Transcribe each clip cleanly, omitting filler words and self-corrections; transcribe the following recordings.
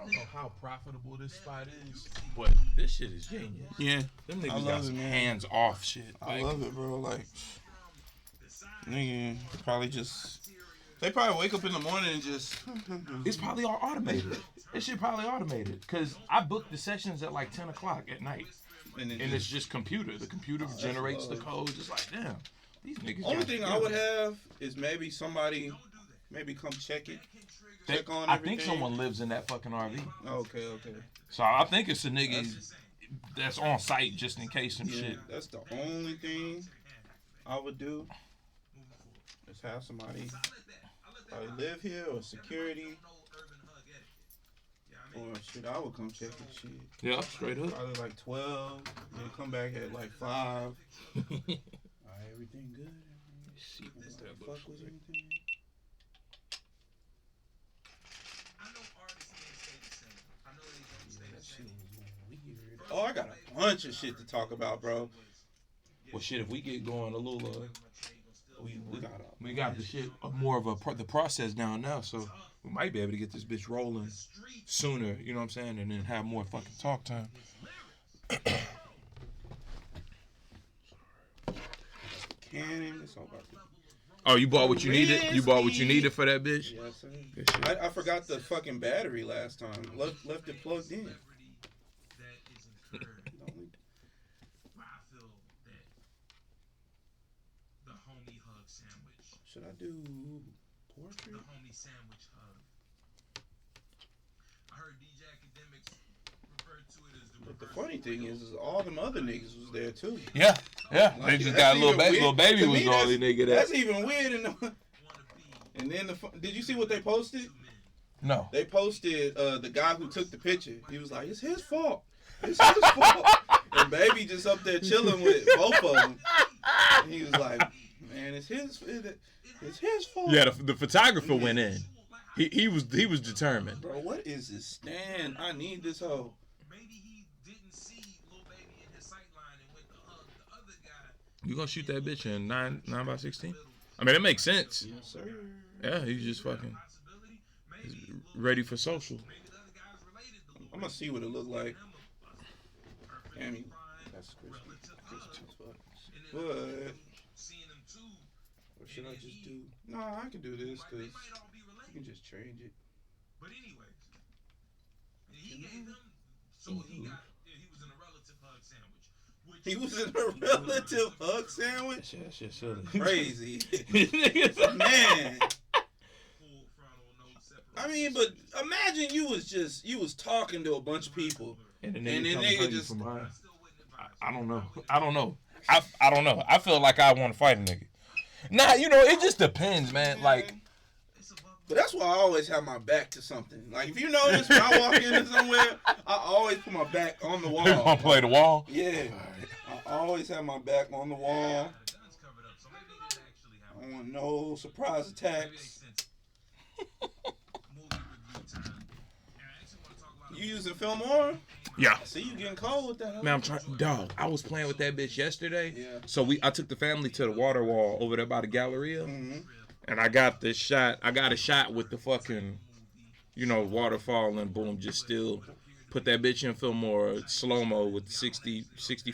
don't know how profitable this spot is, but this shit is genius. Yeah, Them niggas got some hands off shit. I love it, bro. Like, nigga, probably just. They probably wake up in the morning and just. It's probably all automated. This shit probably automated. Cause I booked the sessions at like 10 o'clock at night. And it's just computer. The computer generates the code. Just like, damn, these niggas. Only thing I would have is maybe somebody, come check it. Check on everything. I think someone lives in that fucking RV. Okay. So I think it's a nigga that's on site just in case some shit. That's the only thing I would do. Is have somebody probably live here or security. Or shit, I would come check this shit. Yeah, straight up. Probably like 12. Then come back at like 5. Alright, everything good? See what the that fuck looks was like. anything? That shit was weird. Oh, I got a bunch of shit to talk about, bro. Well, shit, if we get going a little, we got the shit more of the process down now, so we might be able to get this bitch rolling sooner. You know what I'm saying, and then have more fucking talk time. Cannon, it's all about the. Oh, you bought what you needed? You bought what you needed for that bitch? Yes, sir. I forgot the fucking battery last time. Left it plugged in. Should I do portrait? The homie sandwich hug. I heard DJ Academics refer to it as the. But the funny thing is all them other niggas was there too. Yeah. Like, they just got a little baby. Little baby was the only nigga there. That's even weird. And then did you see what they posted? No. They posted the guy who took the picture. He was like, "It's his fault. It's his fault." And baby just up there chilling with both of them. And he was like, "Man, it's his fault." Yeah, the photographer went in. He was determined. Bro, what is this stand? I need this hoe. Maybe he didn't see Lil Baby in his sight line and went to hug the other guy. You gonna shoot that bitch in 9x16? I mean, it makes sense. Yes, sir. Yeah, he's just fucking ready for social. I'm gonna see what it look like. Damn, that's crispy. But what should I just do? No, I can do this because you can just change it. But anyway, he gave them, so he was in a relative hug sandwich. He was in a relative hug sandwich? That shit silly. Crazy. Man. I mean, but imagine you was talking to a bunch of people. And the nigga just from behind. I don't know. I don't know. I feel like I want to fight a nigga. Nah, it just depends, man. Like, but that's why I always have my back to something. Like, if you notice, when I walk into somewhere, I always put my back on the wall. You gonna play the wall? Yeah. I always have my back on the wall. I don't want no surprise attacks. You using Fillmore? Yeah. See, you getting cold with that. Man, I'm trying, dog. I was playing with that bitch yesterday. Yeah. So I took the family to the water wall over there by the Galleria, and I got this shot. I got a shot with the fucking, waterfall, and boom, just still put that bitch in Fillmore slow mo with 60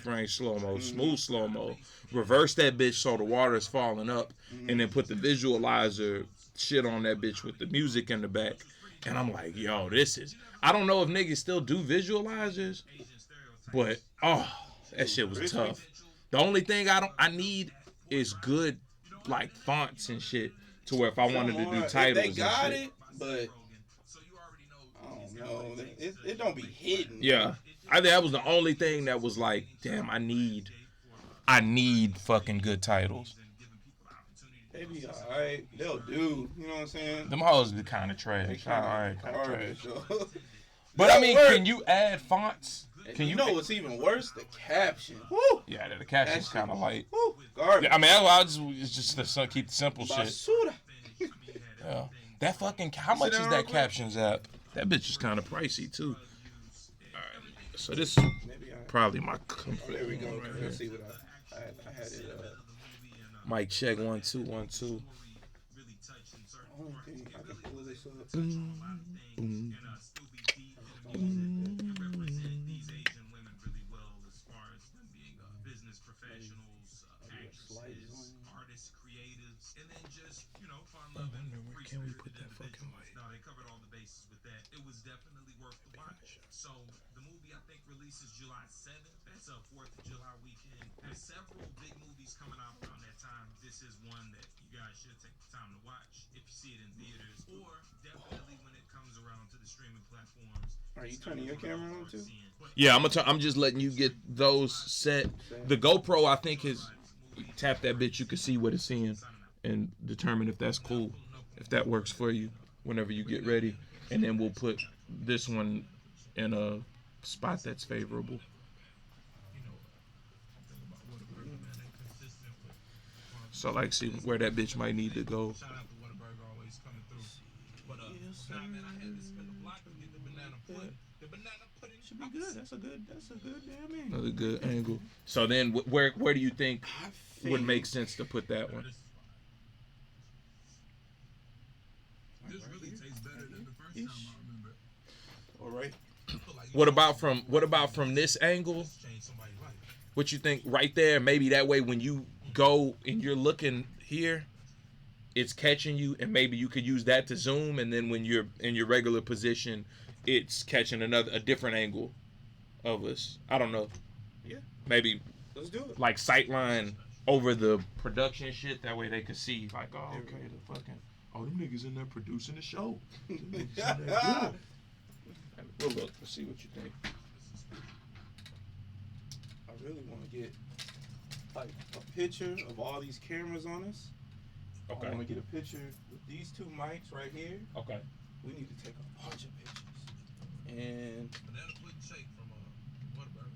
frames slow mo, smooth slow mo. Reverse that bitch so the water is falling up, and then put the visualizer shit on that bitch with the music in the back. And I'm like, yo, this is. I don't know if niggas still do visualizers, but that shit was tough. The only thing I need is good like fonts and shit to where if I wanted to do titles, they got and shit. it, but I don't know. It don't be hidden. Yeah, I think that was the only thing that was like, damn, I need fucking good titles. They be alright. They'll do. You know what I'm saying? Them hoes be kind of trash. Alright, kind of trash. But I mean, can you add fonts? Can you know what's even worse? The caption. Woo! Yeah, the caption's kind of light. Woo! Garbage. Yeah, I mean, it's just to keep the simple shit. Yeah. That fucking. How much is that captions app? That bitch is kind of pricey too. All right. So this is probably my comfort. There we go. Right Let's here. see what I had it. Mic check 1 2 1 2. was definitely worth the watch. So the movie I think releases July 7th. That's a 4th of July weekend. There's several big movies coming out around that time. This is one that you guys should take the time to watch if you see it in theaters, or definitely when it comes around to the streaming platforms. Are you turning your camera on too? Yeah, I'm just letting you get those set. The GoPro, I think, is tap that bitch. You can see what it's seeing and determine if that's cool, if that works for you whenever you get ready. And then we'll put this one in a spot that's favorable. So, like, see where that bitch might need to go. Shout out to Whataburger always coming through. But nah, man, I had to spin the block to get the banana pudding. The banana pudding Should be good. That's a good damn angle. Another good angle. So then, where do you think would make sense to put that one? This really tastes better than the first time I remember. All right. What about from this angle? Change somebody's life. What you think right there? Maybe that way when you go and you're looking here, it's catching you, and maybe you could use that to zoom, and then when you're in your regular position, it's catching a different angle of us. I don't know. Yeah. Maybe Let's do it. like sightline over the production shit. That way they could see like, oh, okay, the fucking them niggas in there producing the show. Them niggas in there good. We'll look. Let's see what you think. I really want to get like a picture of all these cameras on us. Okay. I want to get a picture with these two mics right here. Okay. We need to take a bunch of pictures. And Banana pudding shake from Whataburger.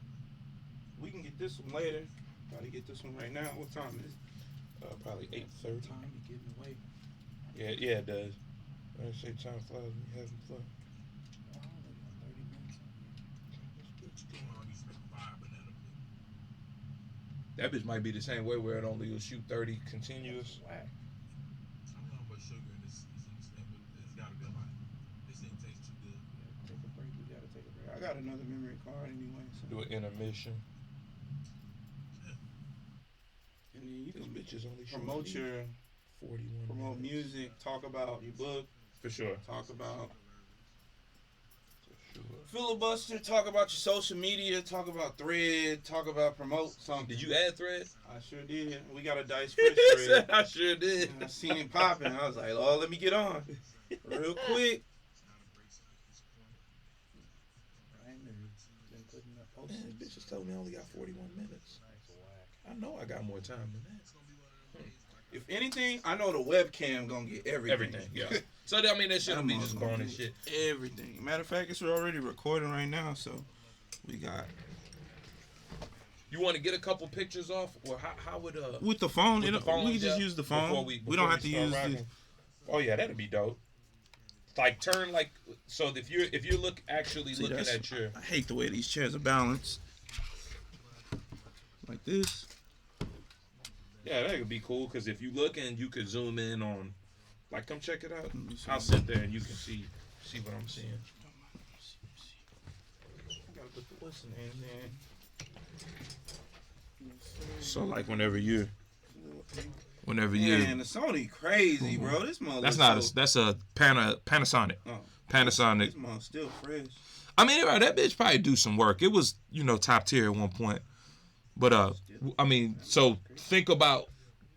we can get this one later. Probably get this one right now. What time is it? Probably 8:30. Time is getting away. Yeah, it does. I say time flies when you're having fun. Oh, 30 minutes. That bitch might be the same way where it only will shoot 30 continuous. Whack. I don't know about sugar in this thing, but it's gotta be a lot. This thing tastes too good. Take a break. We gotta take a break. I got another memory card anyway. So. Do an intermission. And then you This can bitch is only promote shooting your 41 minutes. music, talk about your book, For sure. talk about For sure. filibuster, talk about your social media, talk about Thread, talk about promote something. Did you add thread? I sure did. We got a DicedFresh thread. I sure did. I seen him popping. I was like, oh, let me get on real quick. I ain't been putting up posts. Man, bitch just told me I only got 41 minutes. I know I got more time than that. If anything, I know the webcam gonna get everything. Everything, yeah. So, I mean, that shit will be just going and shit. Everything. Matter of fact, it's already recording right now, so we got. You want to get a couple pictures off? Or how would, With the phone, with the phone, we can just yeah, use the phone. before We before don't have to start use rocking? this. Oh, yeah, that'd be dope. Like, turn, like, so if you're actually See, looking that's- at your... I hate the way these chairs are balanced. Like this. Yeah, that could be cool, because if you looking, you could zoom in on, like, come check it out. Let me see. I'll sit there and you can see what I'm seeing. I gotta put the what's the name in. So, like, whenever you, Man, the Sony crazy, bro. This mother. that's a Panasonic. Oh, Panasonic. this mother still fresh. I mean, that bitch probably do some work. It was, top tier at one point. But, I mean, so think about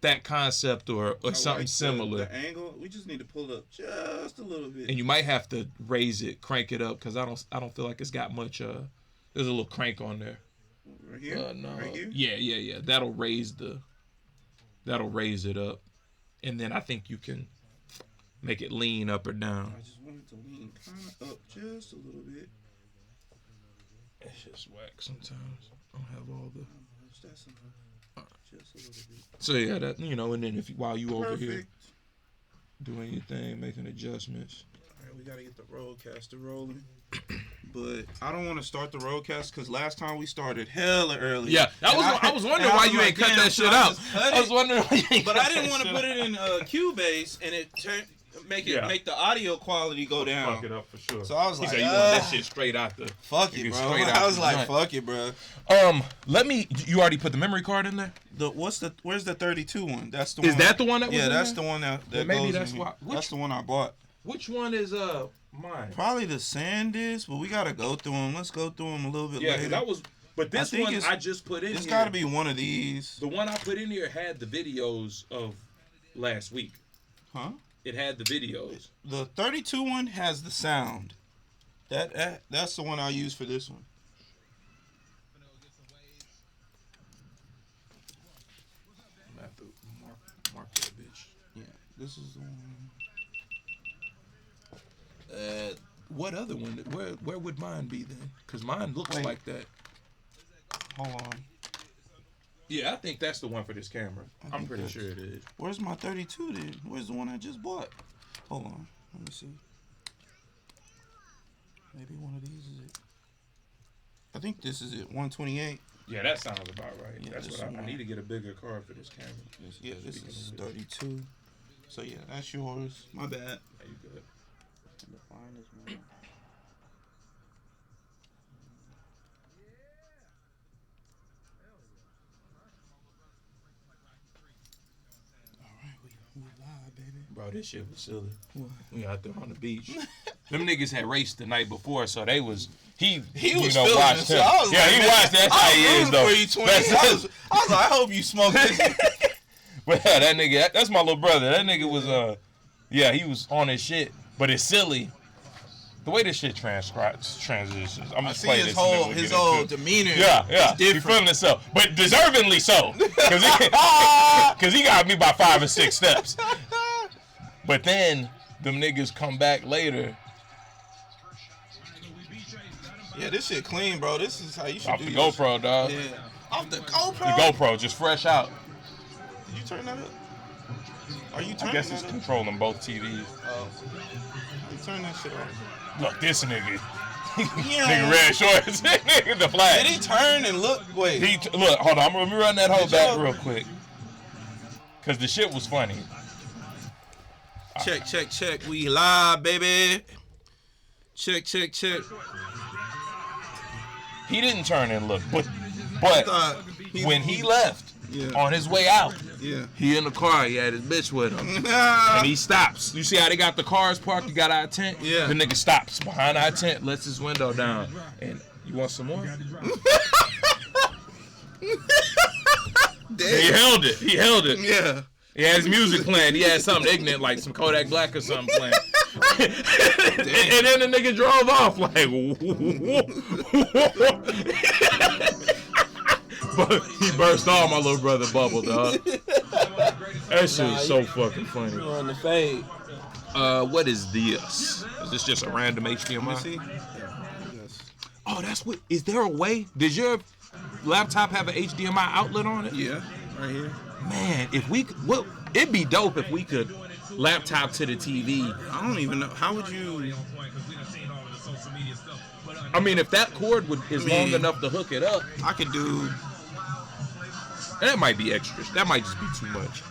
that concept or something similar. The angle, we just need to pull up just a little bit. And you might have to raise it, crank it up, because I don't feel like it's got much, there's a little crank on there. Right here? No. Right here? Yeah. That'll raise it up. And then I think you can make it lean up or down. I just want it to lean kind of up just a little bit. It's just whack sometimes. I don't have all the... That's enough. Just a little bit. So yeah, that and then while you over here Perfect. doing your thing, making adjustments. All right, we gotta get the roadcaster rolling. But I don't want to start the roadcast because last time we started hella early. Yeah, I was wondering why you ain't cut that shit out. I was wondering why you ain't But cut I didn't that want to shit put it in Cubase and it make the audio quality go down. Fuck it up for sure. So I was He like, said you want that shit straight out the. fuck you it, get bro. straight out I was the like, joint. fuck it, bro. You already put the memory card in there? Where's the 32 one? That's the Is one. that the one that was Yeah, in that's there? the one that Well, maybe goes that's in why- here. That's the one I bought. Which one is Mine. Probably the SanDisk, but we gotta go through them. Let's go through them a little bit later. Yeah, that was. But this one I just put in here. It's gotta be one of these. The one I put in here had the videos of last week. Huh? It had the videos. The 32 one has the sound. That's the one I'll use for this one. I have to mark that bitch. Yeah, this is the one. What other one? Where would mine be then? Because mine looks like that. Hold on. Yeah, I think that's the one for this camera. I'm pretty sure it is. Where's my 32 then? Where's the one I just bought? Hold on. Let me see. Maybe one of these is it. I think this is it. 128. Yeah, that sounds about right. Yeah, That's what I need to get a bigger card for this camera. This is 32. So yeah, that's yours. My bad. Yeah, you good. We live, baby. Bro, this shit was silly. What? We out there on the beach. Them niggas had raced the night before, so they was he was watched him. Yeah, he watched. That's how he is though. I was like, I hope you smoke this. But yeah, that nigga, that's my little brother. That nigga was he was on his shit. But it's silly. The way this shit transitions. I'm just playing his this. whole demeanor. Yeah. Is He different. feeling himself, but deservingly so, because he got me by 5 or 6 steps. But then them niggas come back later. Yeah, this shit clean, bro. This is how you should Off do the your GoPro, dog. Yeah. Off the GoPro. The GoPro, just fresh out. Did you turn that up? Are you I turning guess that it's up? controlling both TVs. Oh. You turn that shit off. Look, this nigga. Yeah. Nigga red shorts. Nigga the flag. Did he turn and look? Wait. Look, hold on. Let me run that whole Good back job. real quick. Because the shit was funny. Check. We live, baby. Check. He didn't turn and look, but when he left on his way out, he in the car. He had his bitch with him, and he stops. You see how they got the cars parked? You got our tent. Yeah. The nigga stops behind our tent, lets his window down, and you want some more? He held it. Yeah. He had his music playing. He had something ignorant, like some Kodak Black or something playing. And then the nigga drove off like, but he burst off my little brother bubble, dog. That shit was so fucking funny. On the fade. What is this? Is this just a random HDMI? See? Oh, that's what. Is there a way? Does your laptop have an HDMI outlet on it? Yeah, right here. Man, if we could, well, it'd be dope if we could laptop to the TV. I don't even know. How would you? I mean, if that cord is long enough to hook it up, I could do. that might be extra. That might just be too much.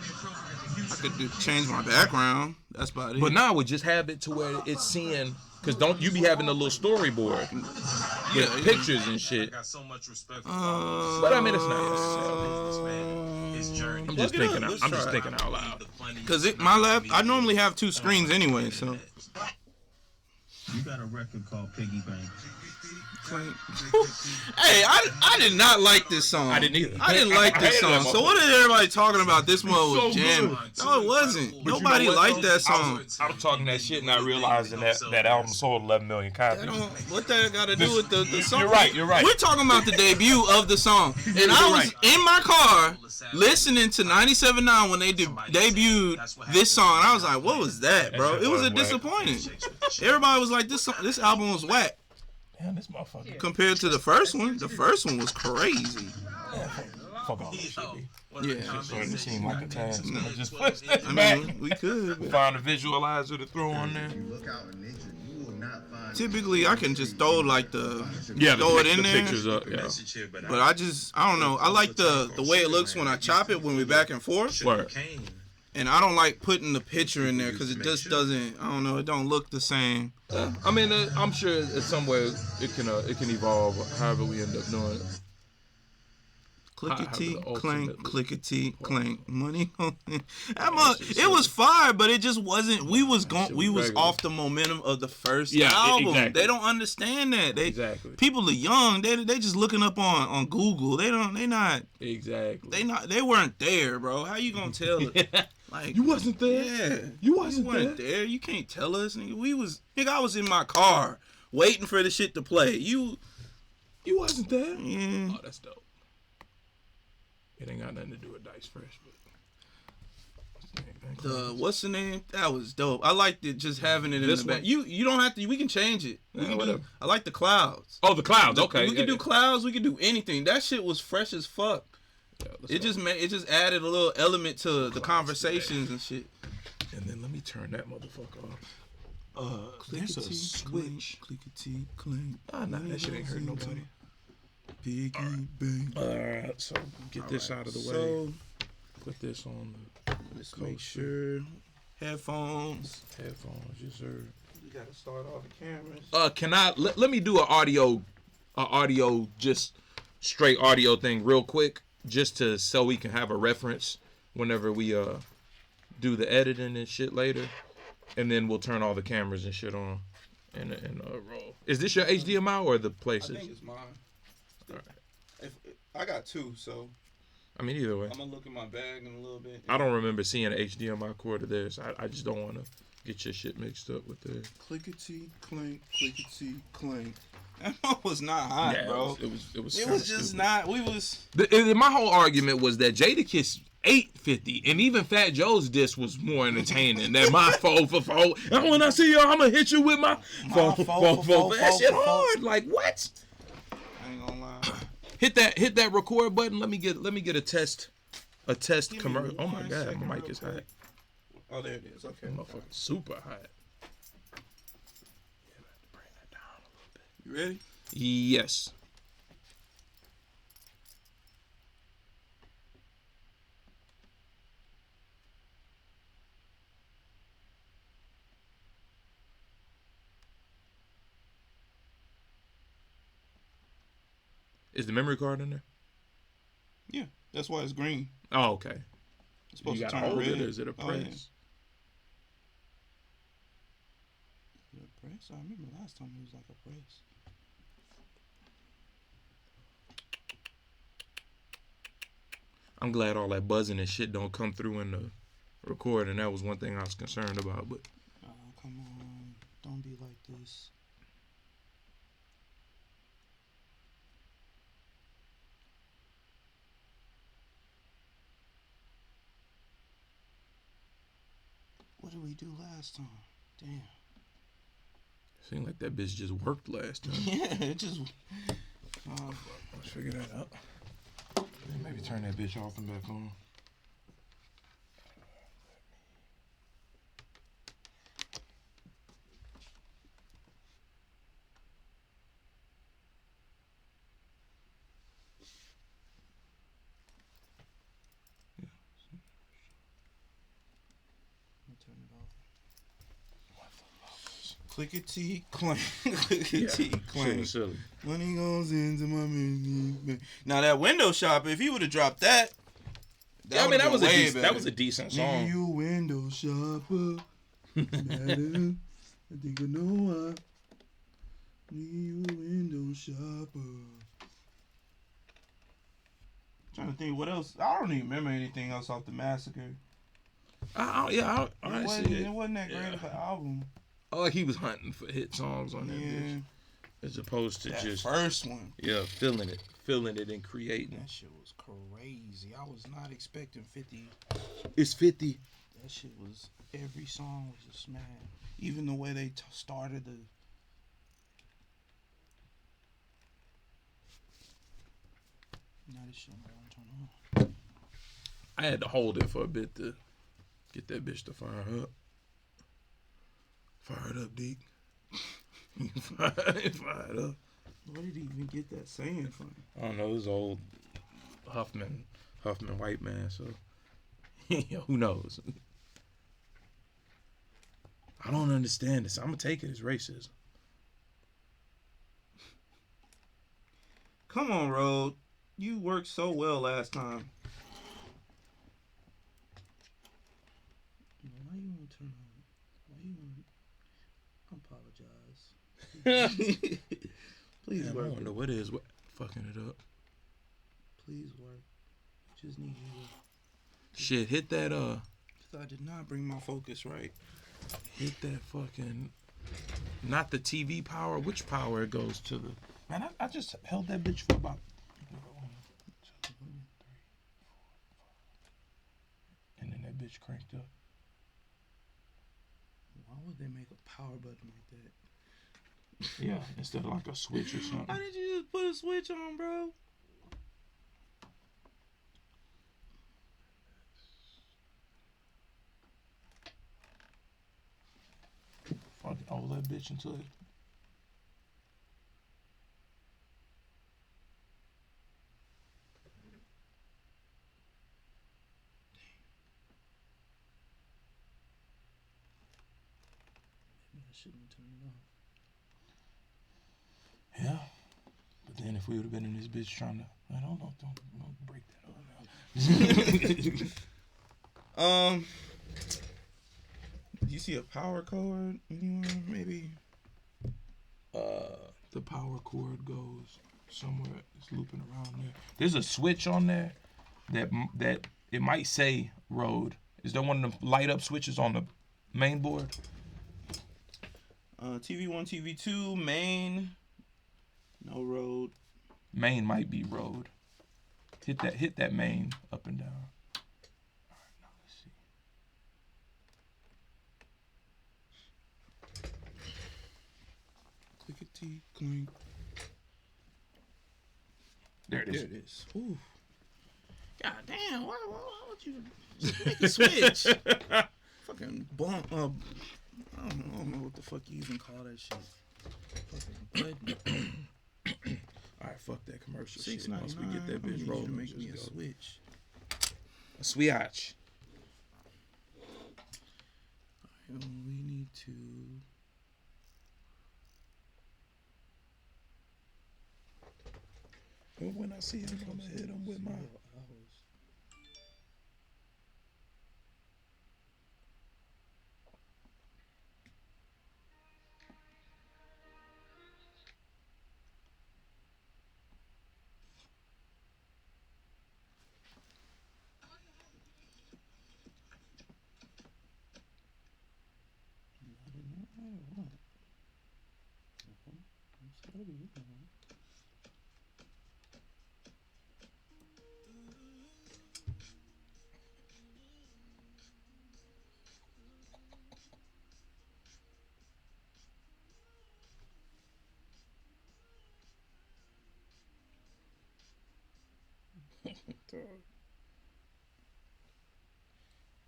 I could change my background. That's about it. But now we just have it to where it's seeing, because don't you be having a little storyboard with pictures and shit. I got so much respect for But I mean, it's not necessary. his journey. I'm just thinking. I'm just thinking out loud. Cause my lap, I normally have 2 screens anyway, so. You got a record called Piggy Bank. Hey, I did not like this song. I didn't either. I didn't like I this hated that song. So what is everybody talking about? This one was So jam. good. No, it wasn't. But you Nobody know what, liked though? that song. I was talking that shit, not realizing that album sold 11 million copies. What that got to do with the song? You're right. We're talking about the debut of the song. And I was in my car listening to 97.9 when they debuted this song. I was like, what was that, bro? It was a disappointing. Everybody was like, this album was whack. Damn, this motherfucker. Compared to the first one. The first one was crazy. Fuck all this shit. Yeah. It starting to seem like a task. I just I mean, we could. find a visualizer to throw on there. Typically, I can just throw like throw it in there. Pictures up, yeah. But I don't know. I like the way it looks when I chop it when we're back and forth. Word. And I don't like putting the picture in there because it just doesn't. I don't know. It don't look the same. I mean, I'm sure in some way it can evolve however we end up doing it. Clickety the clank, ultimate clickety clank. Money. shit It was fire, but it just wasn't. We was regular. off the momentum of the first Yeah, album. exactly. They don't understand that. Exactly. People are young. They just looking up on Google. They not. Exactly. They weren't there, bro. How you gonna tell it? Like you wasn't there. Yeah, You wasn't weren't there. You can't tell us. Nigga, I was in my car waiting for the shit to play. You wasn't there. Yeah. Oh, that's dope. It ain't got nothing to do with DicedFresh, but what's the name? That was dope. I liked it just having it in This the back. one? You don't have to. We can change it. I like the clouds. Oh, the clouds. Okay, We can do clouds. We can do anything. That shit was fresh as fuck. Yeah, it just added a little element to the conversations and shit. And then let me turn that motherfucker off. There's a switch. Clickety clink. Nah, that shit ain't hurt nobody. Piggy bank. Alright, so get this out of the way. Put this on the Let's make sure. Headphones, yes sir. We gotta start all the cameras. Can I let me do an audio just straight audio thing real quick, just so we can have a reference whenever we do the editing and shit later, and then we'll turn all the cameras and shit on and roll. Is this your HDMI or the places? I think it's mine. All right. I got two, so I mean, either way. I'm gonna look in my bag in a little bit. I don't remember seeing an HDMI cord of theirs. I just don't want to get your shit mixed up with theirs. Clickety clank, clickety clank. That was not hot, Yeah, bro. It was just stupid. not. We was. My whole argument was that Jadakiss 850, and even Fat Joe's disc was more entertaining than my 444. And when I see y'all, I'm gonna hit you with my 444. That shit hard. Like what? I ain't gonna lie. Hit that record button. Let me get a test commercial. Oh my god, my mic is hot. Oh, there it is. Okay. Motherfucking super hot. Yeah, I have to bring that down a little bit. You ready? Yes. Is the memory card in there? Yeah, that's why it's green. Oh, okay. It's supposed You to got turn to hold red. it, or is it a press? Oh, yeah. Is it a press? I remember last time it was like a press. I'm glad all that buzzing and shit don't come through in the recording. That was one thing I was concerned about. But Oh, come on. Don't be like this. What did we do last time? Damn. it seemed like that bitch just worked last time. Yeah, it just. Let's figure that out. Maybe turn that bitch off and back on. Turn it off. Clickety clank, clickety clank. Silly. Money goes into my money. Now that window shopper, if he would have dropped that, I mean, that was better. a decent Nigga, song. you window shopper. I think I know why. Nigga, you window shopper. Trying to think what else. I don't even remember anything else off the Massacre. Honestly, It wasn't that great of an album. I like he was hunting for hit songs on that Yeah. bitch, as opposed to That just first one. feeling it and creating. That shit was crazy. I was not expecting 50. It's 50. That shit was, every song was a smash. Even the way they started the. Now this shit don't turn on. I had to hold it for a bit to get that bitch to fire up. Fire it up, Deke. Fire it up. Where did he even get that saying from? I don't know. It was old Huffman white man. So who knows? I don't understand this. I'm gonna take it as racism. Come on, Road. You worked so well last time. Why you want to turn on? Why you want? I apologize. Please Damn, I work. wonder what is fucking it up. Please work. Just need you to. Shit, hit that I did not bring my focus right. Hit that fucking. Not the TV power. Which power it goes to the? Man, I just held that bitch for about. 1, 2, 3, 4, 5. And then that bitch cranked up. Why would they make a power button like that? Yeah, instead of like a switch or something. Why did you just put a switch on, bro? Fucking hold that bitch until it. Maybe I shouldn't turn it off. Yeah. But then if we would have been in this bitch trying to. Man, don't break that up now. Do you see a power cord anywhere? Maybe. The power cord goes somewhere. It's looping around there. There's a switch on there that it might say road. Is there one of the light up switches on the main board? TV1, TV2, main. No road. Main might be road. Hit that main up and down. All right, now let's see. Clickety clink. There it is. There it is. Ooh. God damn! Why would you make a switch? Fucking bump. I don't know what the fuck you even call that shit. Fucking button. All right, fuck that commercial shit. $6.99. Once we get that bitch You rolling, make me a just go. switch. A switch. We need to. Well, when I see him, I'm gonna hit him with my.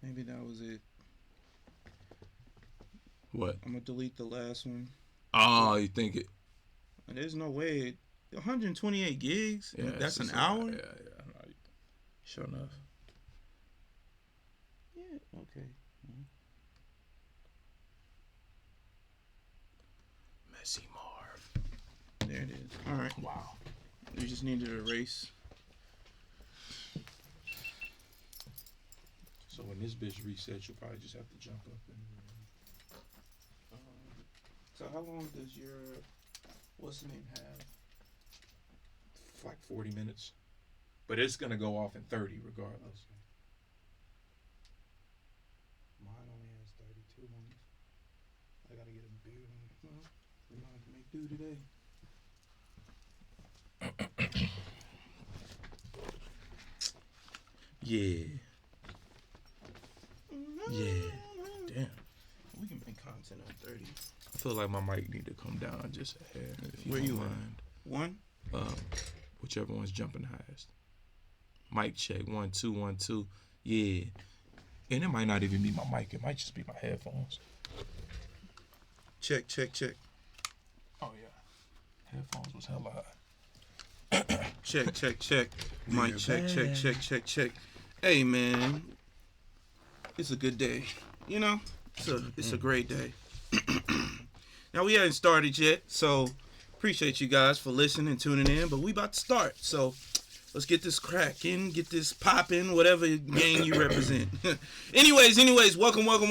Maybe that was it. What? I'm gonna delete the last one. Oh, you think it? There's no way. 128 gigs? Yeah, That's an it's hour? Yeah. No, sure enough. Yeah, okay. Messy Marv. There it is. All right. Wow. We just need to erase. So when this bitch resets, you'll probably just have to jump up and. So how long does your what's the name have? Like 40 minutes. But it's gonna go off in 30 regardless. Mine only has 32 minutes. I gotta get a beard and we're gonna make do today. Yeah. Yeah. Damn. We can make content on 30. I feel like my mic need to come down just a hair. If Where you don't at? mind. One? Whichever one's jumping highest. Mic check. 1 2 1 2. Yeah. And it might not even be my mic. It might just be my headphones. Check. Oh yeah. Headphones was hella high. Check. Mic check. Hey man, it's a good day. You know, it's a great day. Now we haven't started yet, so appreciate you guys for listening and tuning in, but we about to start. So Let's get this cracking, get this popping, whatever gang you represent. anyways, welcome. Good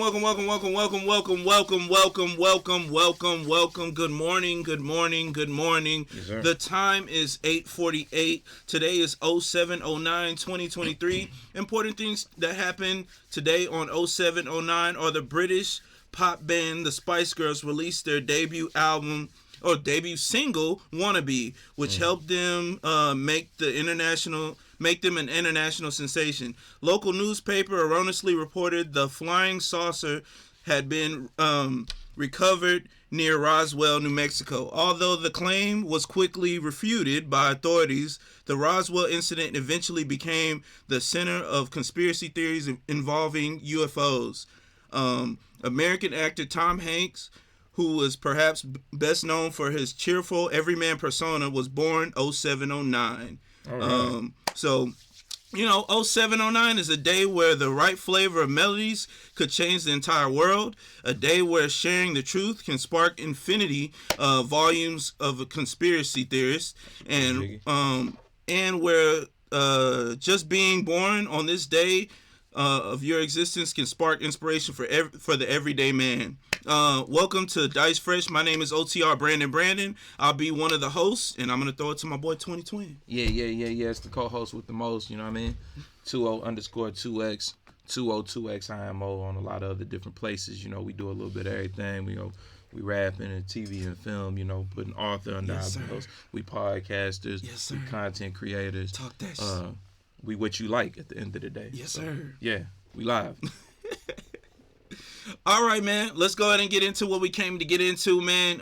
morning. Yes, sir. The time is 8:48. Today is 07/09/2023. Important things that happened today on 07/09 are the British pop band The Spice Girls released their debut single "Wannabe," which helped them make them an international sensation. Local newspaper erroneously reported the flying saucer had been recovered near Roswell, New Mexico. Although the claim was quickly refuted by authorities, the Roswell incident eventually became the center of conspiracy theories involving UFOs. American actor Tom Hanks, who was perhaps best known for his cheerful everyman persona, was born 07/09. All right. So, 07/09 is a day where the right flavor of melodies could change the entire world. A day where sharing the truth can spark infinity volumes of conspiracy theorists, and where just being born on this day of your existence can spark inspiration for the everyday man. Welcome to DicedFresh. My name is OTR Brandon. I'll be one of the hosts, and I'm going to throw it to my boy 2020. Yeah. It's the co-host with the most, you know what I mean? 20_2X, 202X IMO on a lot of other different places. You know, we do a little bit of everything. We rapping and TV and film, putting author under our belts. We podcasters. Yes, sir. We content creators. Talk that shit. We what you like at the end of the day. Yes, sir. Yeah, we live. All right, man. Let's go ahead and get into what we came to get into, man.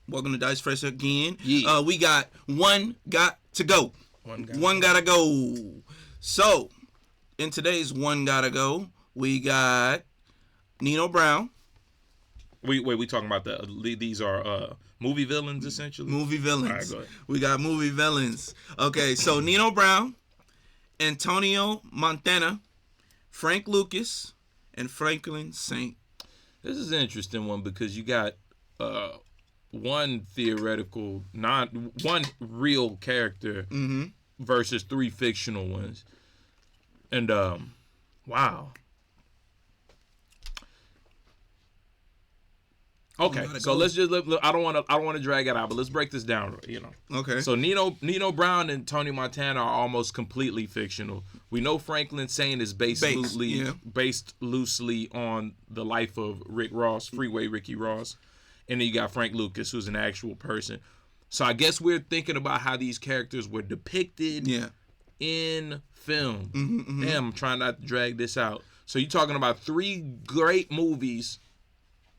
Welcome to DicedFresh again. Yeah. We got one got to go. One gotta go. So, in today's one gotta go, we got Nino Brown. We talking about these are movie villains essentially? Movie villains. All right, go ahead. We got movie villains. Okay, so Nino Brown, Antonio Montana, Frank Lucas, and Franklin Saint. This is an interesting one because you got one real character versus 3 fictional ones. And wow. Okay, so let's just I don't want to drag it out, but let's break this down, Okay. So Nino Brown and Tony Montana are almost completely fictional. We know Franklin Saint is based loosely on the life of Rick Ross, Freeway Ricky Ross. And then you got Frank Lucas, who's an actual person. So I guess we're thinking about how these characters were depicted in film. Damn, I'm trying not to drag this out. So you're talking about 3 great movies.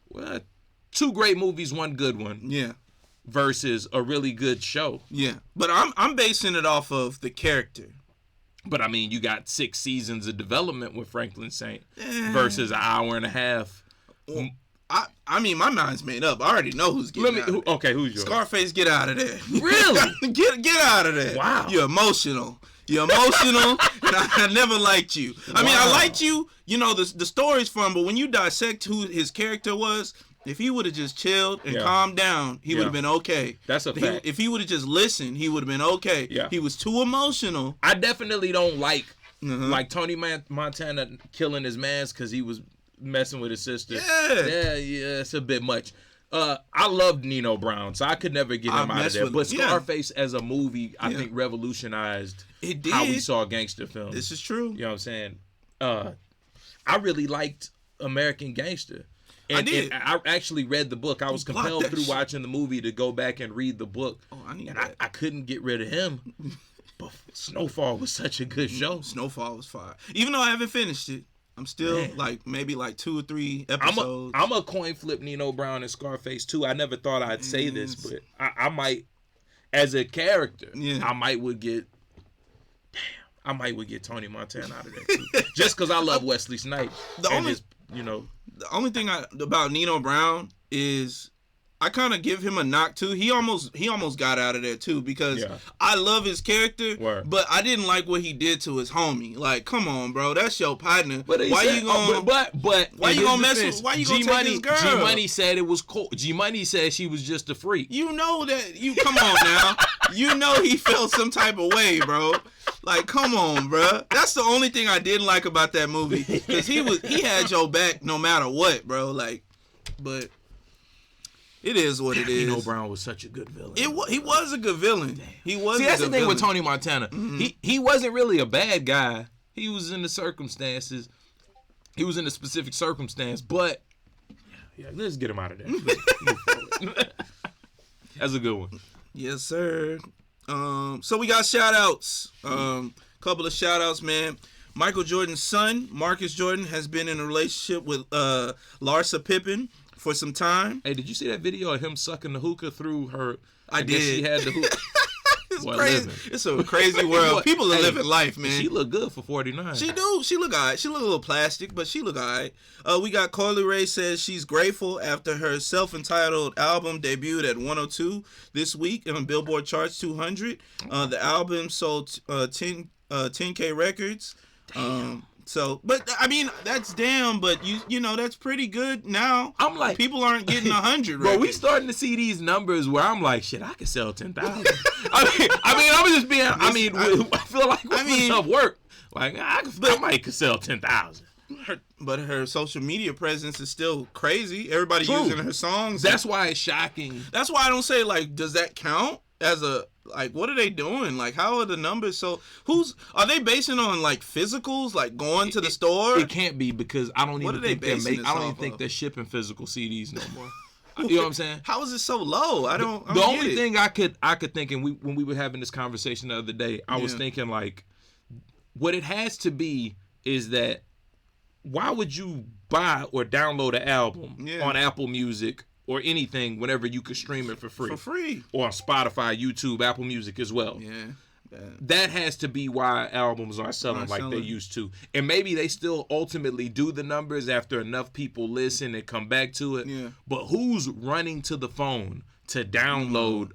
What? 2 great movies, 1 good one. Yeah. Versus a really good show. Yeah. But I'm basing it off of the character. But I mean, you got 6 seasons of development with Franklin Saint versus an hour and a half. Well, I mean, my mind's made up. I already know who's getting out of there. Okay, who's yours? Scarface, get out of there. Really? get out of there. Wow. You're emotional, and I never liked you. I mean, I liked you. The story's fun, but when you dissect who his character was, if he would have just chilled and calmed down, he would have been okay. That's a fact. If he would have just listened, he would have been okay. Yeah. He was too emotional. I definitely don't like Tony Montana killing his mans because he was messing with his sister. Yeah, it's a bit much. I loved Nino Brown, so I could never get him out of there. But Scarface as a movie, I think revolutionized how we saw gangster films. This is true. You know what I'm saying? I really liked American Gangster. And I actually read the book. I was compelled through watching the movie to go back and read the book. Oh, I couldn't get rid of him. But Snowfall was such a good show. Snowfall was fire. Even though I haven't finished it, I'm still maybe 2 or 3 episodes. I'm a coin flip Nino Brown and Scarface too. I never thought I'd say this, but I might, as a character, I might would get Tony Montana out of there too. Just because I love Wesley Snipes. The only thing about Nino Brown is I kind of give him a knock too. He almost got out of there too because I love his character, but I didn't like what he did to his homie. Like, come on, bro, that's your partner. Why you gonna mess with? Why you gonna take his girl? G Money said it was cool. G Money said she was just a freak. You know that. You come on now. You know he felt some type of way, bro. Like, come on, bro. That's the only thing I didn't like about that movie, because he had your back no matter what, bro. Like, but it is what it is. Nino Brown was such a good villain. He was a good villain. Damn. He was. See, that's the thing with Tony Montana. Mm-hmm. He wasn't really a bad guy. He was in the circumstances. He was in a specific circumstance, but yeah, let's get him out of there. That's a good one. Yes, sir. So we got shout outs. Couple of shout outs, man. Michael Jordan's son, Marcus Jordan, has been in a relationship with Larsa Pippen for some time. Hey, did you see that video of him sucking the hookah through her? I guess did. She had the hookah. It's crazy. It's a crazy world. People are living life, man. She look good for 49. She do. She look alright. She look a little plastic, but she look alright. We got Carly Rae says she's grateful after her self-entitled album debuted at 102 this week on Billboard Charts 200. The album sold 10K records. So, but I mean, that's damn. But you know, that's pretty good now. I'm like, people aren't getting 100. Bro, we starting to see these numbers where I'm like, shit, I could sell 10,000. I mean, I'm just being. I feel like with enough work, like I might could sell 10,000. But her social media presence is still crazy. Everybody using her songs. That's why it's shocking. That's why I don't say, like, does that count as a, like, what are they doing? Like, how are the numbers? So are they basing on, like, physicals, like going to the store? It can't be, because I don't even think they're shipping physical CDs no more. You know what I'm saying? How is it so low? I don't the only thing I could think, and when we were having this conversation the other day, I was thinking, like, what it has to be is that, why would you buy or download an album on Apple Music or anything whenever you could stream it for free? For free. Or on Spotify, YouTube, Apple Music as well. Yeah. That has to be why albums are selling like they used to. And maybe they still ultimately do the numbers after enough people listen and come back to it. Yeah. But who's running to the phone to download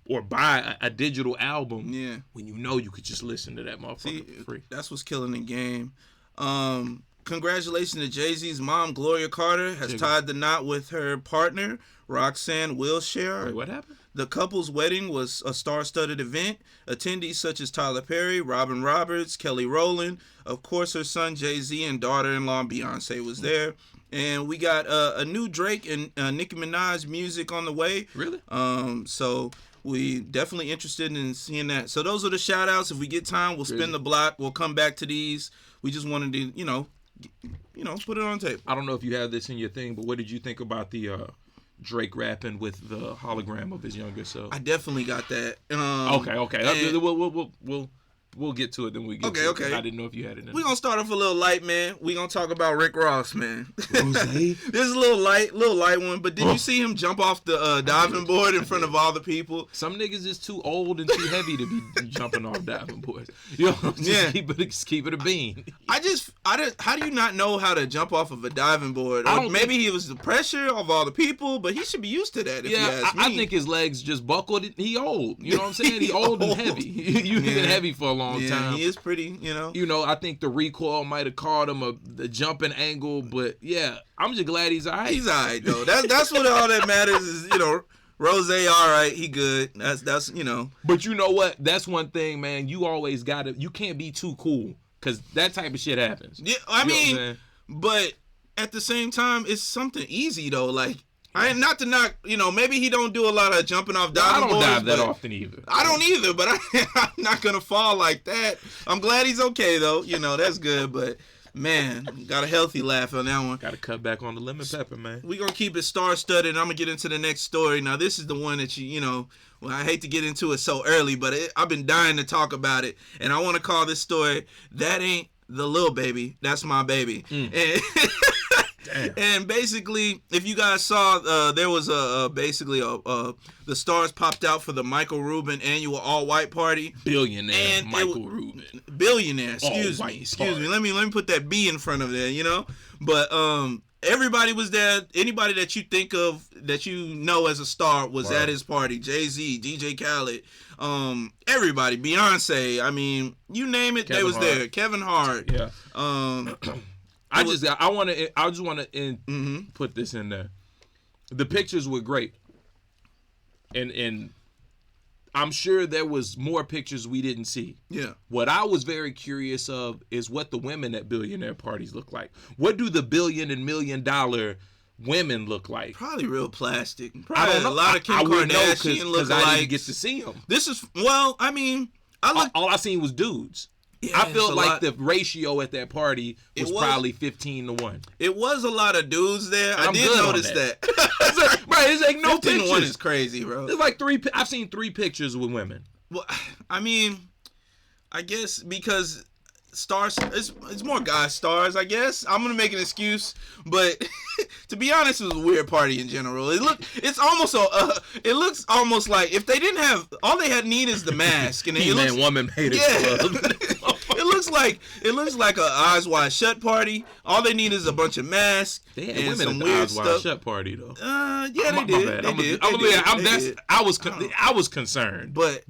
or buy a digital album when you know you could just listen to that motherfucker for free? That's what's killing the game. Congratulations to Jay-Z's mom, Gloria Carter, has tied the knot with her partner, Roxanne Wilshire. Wait, what happened? The couple's wedding was a star-studded event. Attendees such as Tyler Perry, Robin Roberts, Kelly Rowland, of course her son Jay-Z, and daughter-in-law Beyonce was there. And we got a new Drake and Nicki Minaj music on the way. Really? So we definitely interested in seeing that. So those are the shout-outs. If we get time, we'll spin the block. We'll come back to these. We just wanted to, put it on tape. I don't know if you have this in your thing, but what did you think about the Drake rapping with the hologram of his younger self? I definitely got that. Okay. We'll get to it. Then we get to it. Okay. I didn't know if you had it. We're gonna start off a little light, man. We're gonna talk about Rick Ross, man. Rose? This is a little light one. But did you see him jump off the diving board in front of all the people? Some niggas is too old and too heavy to be jumping off diving boards. Keep it a bean. How do you not know how to jump off of a diving board? Or maybe he was the pressure of all the people, but he should be used to that. If you ask me. I think his legs just buckled. He old. You know what I'm saying? He old and heavy. You've been heavy for a long time. He is pretty, I think the recoil might have caught him the jumping angle, but I'm just glad he's all right. He's all right, though. That's what all that matters is, Rose, all right, he good. That's. But you know what? That's one thing, man. You always you can't be too cool, because that type of shit happens. Yeah, I mean, but at the same time, it's something easy, though. Like, not to knock, maybe he don't do a lot of jumping off diving boards. I don't dive that often either. I don't either, but I'm not going to fall like that. I'm glad he's okay, though. That's good, but, man, got a healthy laugh on that one. Got to cut back on the lemon pepper, man. We're going to keep it star-studded. I'm going to get into the next story. Now, this is the one that I hate to get into it so early, but I've been dying to talk about it, and I want to call this story, That Ain't the Lil Baby, That's My Baby. And basically, if you guys saw, there was the stars popped out for the Michael Rubin annual all-white party. Billionaire and Michael Rubin. Billionaire, excuse me. Let me put that B in front of there, But everybody was there. Anybody that you think of that as a star was at his party. Jay-Z, DJ Khaled, everybody, Beyonce. I mean, you name it, they was there. Kevin Hart. Yeah. I just want to put this in there. The pictures were great, and I'm sure there was more pictures we didn't see. Yeah. What I was very curious of is what the women at billionaire parties look like. What do the $1 billion and $1 million women look like? Probably real plastic. Probably I don't know. A lot of Kim Kardashian look I like. didn't get to see them. This is, well, I mean, I look. All I seen was dudes. Yeah, I felt like lot. the ratio at that party was probably 15-1. It was a lot of dudes there. And I did notice that. Right, it's like no 15-1 pictures. is crazy, bro. There's like I've seen 3 pictures with women. Well, I mean, I guess because stars, it's more guy stars, I guess. I'm gonna make an excuse, but to be honest, it was a weird party in general. It looks almost like if they didn't have, all they had need is the mask, and then He-Man woman haters club. It looks like a Eyes Wide Shut party. All they need is a bunch of masks They had and women some at the weird Eyes Wide stuff. Shut party though. Yeah, they did. I was concerned, but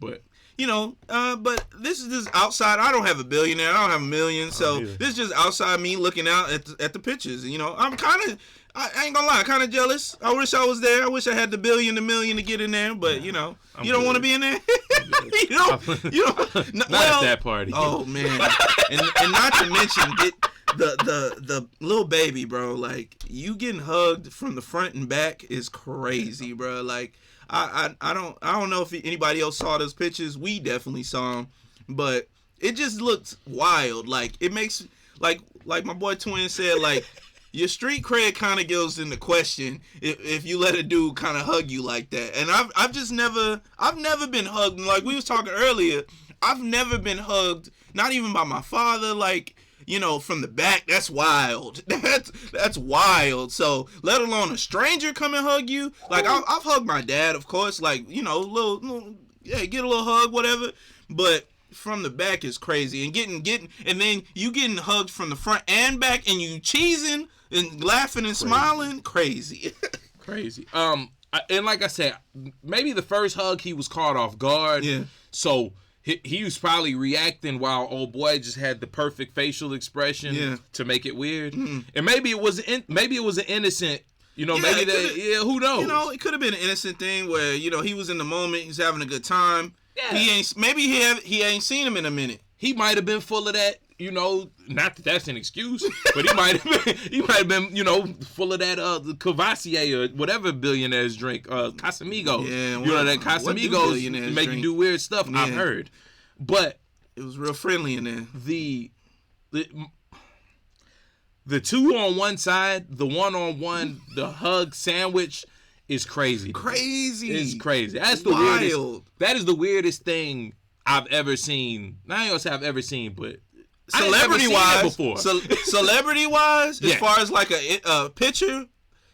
you know, but this is just outside. I don't have a billionaire. I don't have a million. So this is just outside me looking out at the pictures. You know, I'm kind of, I ain't gonna lie, kind of jealous. I wish I was there. I wish I had the $1 million to get in there. But you know, you don't want to be in there. you don't. Not at that party. Oh man, and not to mention the little baby, bro. Like you getting hugged from the front and back is crazy, bro. Like. I don't know if anybody else saw those pictures. We definitely saw them, but it just looks wild. Like it makes like my boy Twin said, like your street cred kind of goes into question if you let a dude kind of hug you like that. And I've never been hugged. Like we was talking earlier, I've never been hugged, not even by my father. Like. You know, from the back, that's wild. That's wild. So, let alone a stranger come and hug you. Like, I've hugged my dad, of course. Like, you know, get a little hug, whatever. But from the back is crazy. And and then you getting hugged from the front and back, and you cheesing and laughing and smiling, crazy. Crazy. And like I said, maybe the first hug he was caught off guard. Yeah. So. He was probably reacting while old boy just had the perfect facial expression to make it weird. Mm. And maybe it was an innocent, you know, who knows? You know, it could have been an innocent thing where, you know, he was in the moment, he's having a good time. Yeah. He ain't seen him in a minute. He might have been full of that, you know, not that that's an excuse, but he might have been, you know, full of that the Cavassier or whatever billionaires drink, Casamigos. Yeah, you know that Casamigos make you do weird stuff. Yeah. I've heard, but it was real friendly in there. The two on one side, the one on one, the hug sandwich is crazy. Crazy. It's crazy. That's the weirdest. That is the weirdest thing I've ever seen. Not even say I've ever seen, but celebrity-wise, celebrity-wise, as far as like a picture,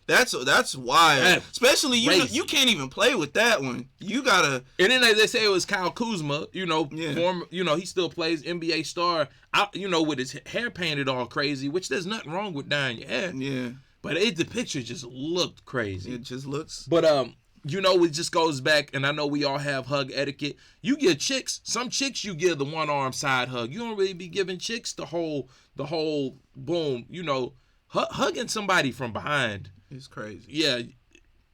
that's wild. That's especially you can't even play with that one. You gotta. And then they say it was Kyle Kuzma. You know, former. You know, he still plays NBA star. You know, with his hair painted all crazy, which there's nothing wrong with dyeing your hair. Yeah. But the picture just looked crazy. It just looks. But you know, it just goes back, and I know we all have hug etiquette. You give some chicks you give the one arm side hug. You don't really be giving chicks the whole boom. You know, hugging somebody from behind. It's crazy. Yeah,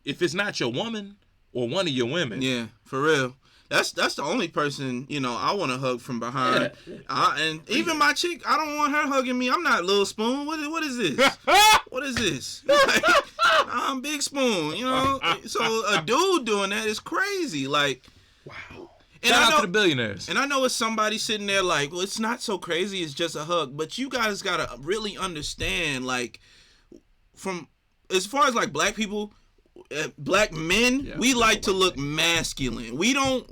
if it's not your woman or one of your women. Yeah, for real. That's the only person, you know, I want to hug from behind. Yeah. And even my chick, I don't want her hugging me. I'm not Lil Spoon. What is this? What is this? Like, I'm Big Spoon, you know? So a dude doing that is crazy. Like, wow. Shout out to the billionaires. And I know it's somebody sitting there like, well, it's not so crazy. It's just a hug. But you guys got to really understand, like, from as far as like black people, black men, we like to look masculine. We don't.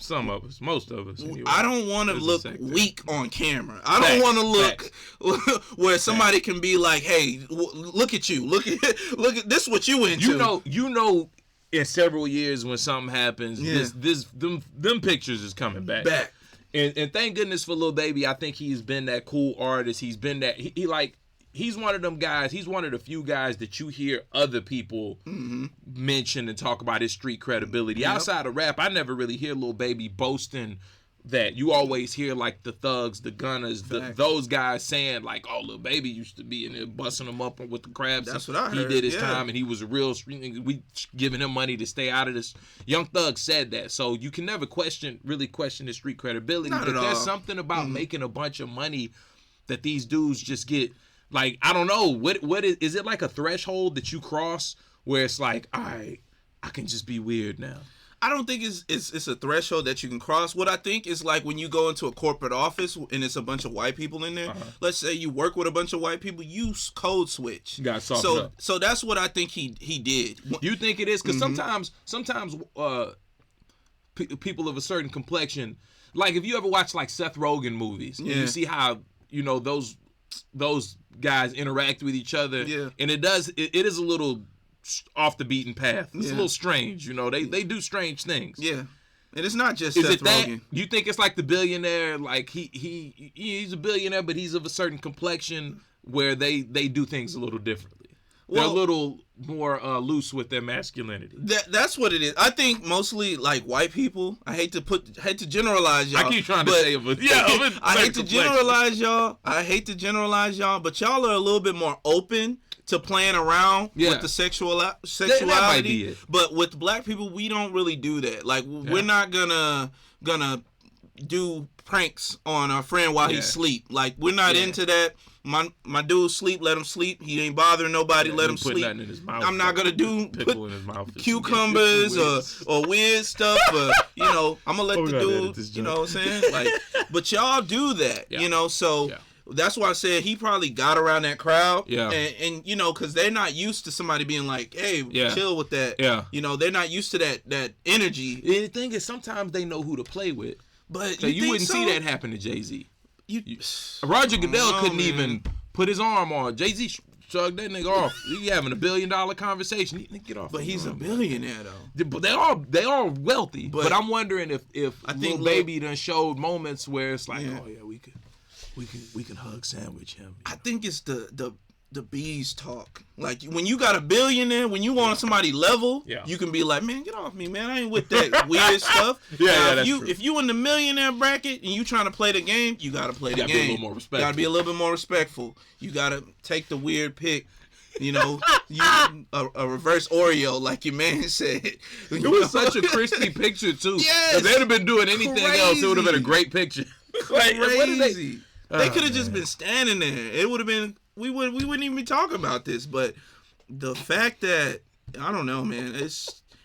Some of us, most of us. Anyway. I don't want to look weak on camera. I don't want to look where somebody can be like, "Hey, look at you. Look at this. Is what you into?" You know. In several years, when something happens, them pictures is coming back. And thank goodness for Lil Baby. I think he's been that cool artist. He's been that he's one of them guys. He's one of the few guys that you hear other people mention and talk about his street credibility. Yep. Outside of rap, I never really hear Lil Baby boasting that you always hear like the thugs, the gunners, those guys saying like, "Oh, Lil Baby used to be in there busting them up with the crabs." That's what I heard. He did his time, and he was a real street nigga. We giving him money to stay out of this. Young Thug said that, so you can never really question his street credibility. Not but at there's all. something about making a bunch of money that these dudes just get. Like, I don't know, what is it like a threshold that you cross where it's like, all right, I can just be weird now. I don't think it's a threshold that you can cross. What I think is like when you go into a corporate office and it's a bunch of white people in there. Let's say you work with a bunch of white people, you code switch. You got soften up. So that's what I think he did. You think it is? Because sometimes people of a certain complexion, like if you ever watch like Seth Rogen movies, and you see how those guys interact with each other, and it is a little off the beaten path. It's a little strange, they do strange things. Yeah. And it's not just Is Seth it that? Rogen. You think it's like the billionaire, like he's a billionaire, but he's of a certain complexion where they do things a little differently. They're a little more loose with their masculinity. That's what it is. I think mostly like white people. I hate to generalize y'all. I keep trying to say it, but I hate to generalize y'all. But y'all are a little bit more open to playing around with the sexuality. That might be it. But with black people, we don't really do that. Like we're not gonna do pranks on our friend while he sleep. Like we're not into that. My dude sleep, let him sleep. He ain't bothering nobody, let him sleep. In his mouth, I'm not gonna in his mouth cucumbers or weird stuff. I'm gonna let the dude. You know what I'm saying? Like, but y'all do that. So. Yeah. That's why I said he probably got around that crowd. Yeah. And because they're not used to somebody being like, hey, chill with that. Yeah. They're not used to that energy. And the thing is, sometimes they know who to play with. But so you wouldn't see that happen to Jay-Z. Roger Goodell couldn't even put his arm on. Jay-Z shrugged that nigga off. He having $1 billion conversation. Get off. But he's a billionaire though. But they are wealthy. But I'm wondering if I think Lil Baby done showed moments where it's like, oh yeah, we can hug sandwich him. I think it's the bees talk. Like when you got a billionaire, when you want somebody level, you can be like, man, get off me, man. I ain't with that weird stuff. If you in the millionaire bracket and you trying to play the game, you gotta play the game. Be a little more respectful. Gotta be a little bit more respectful. You gotta take the weird pick. A reverse Oreo, like your man said. It was such a crispy picture too. Yes. If they'd have been doing anything else, it would have been a great picture. Crazy. They could have just been standing there. It would have been. We wouldn't even be talking about this. But the fact that I don't know, man.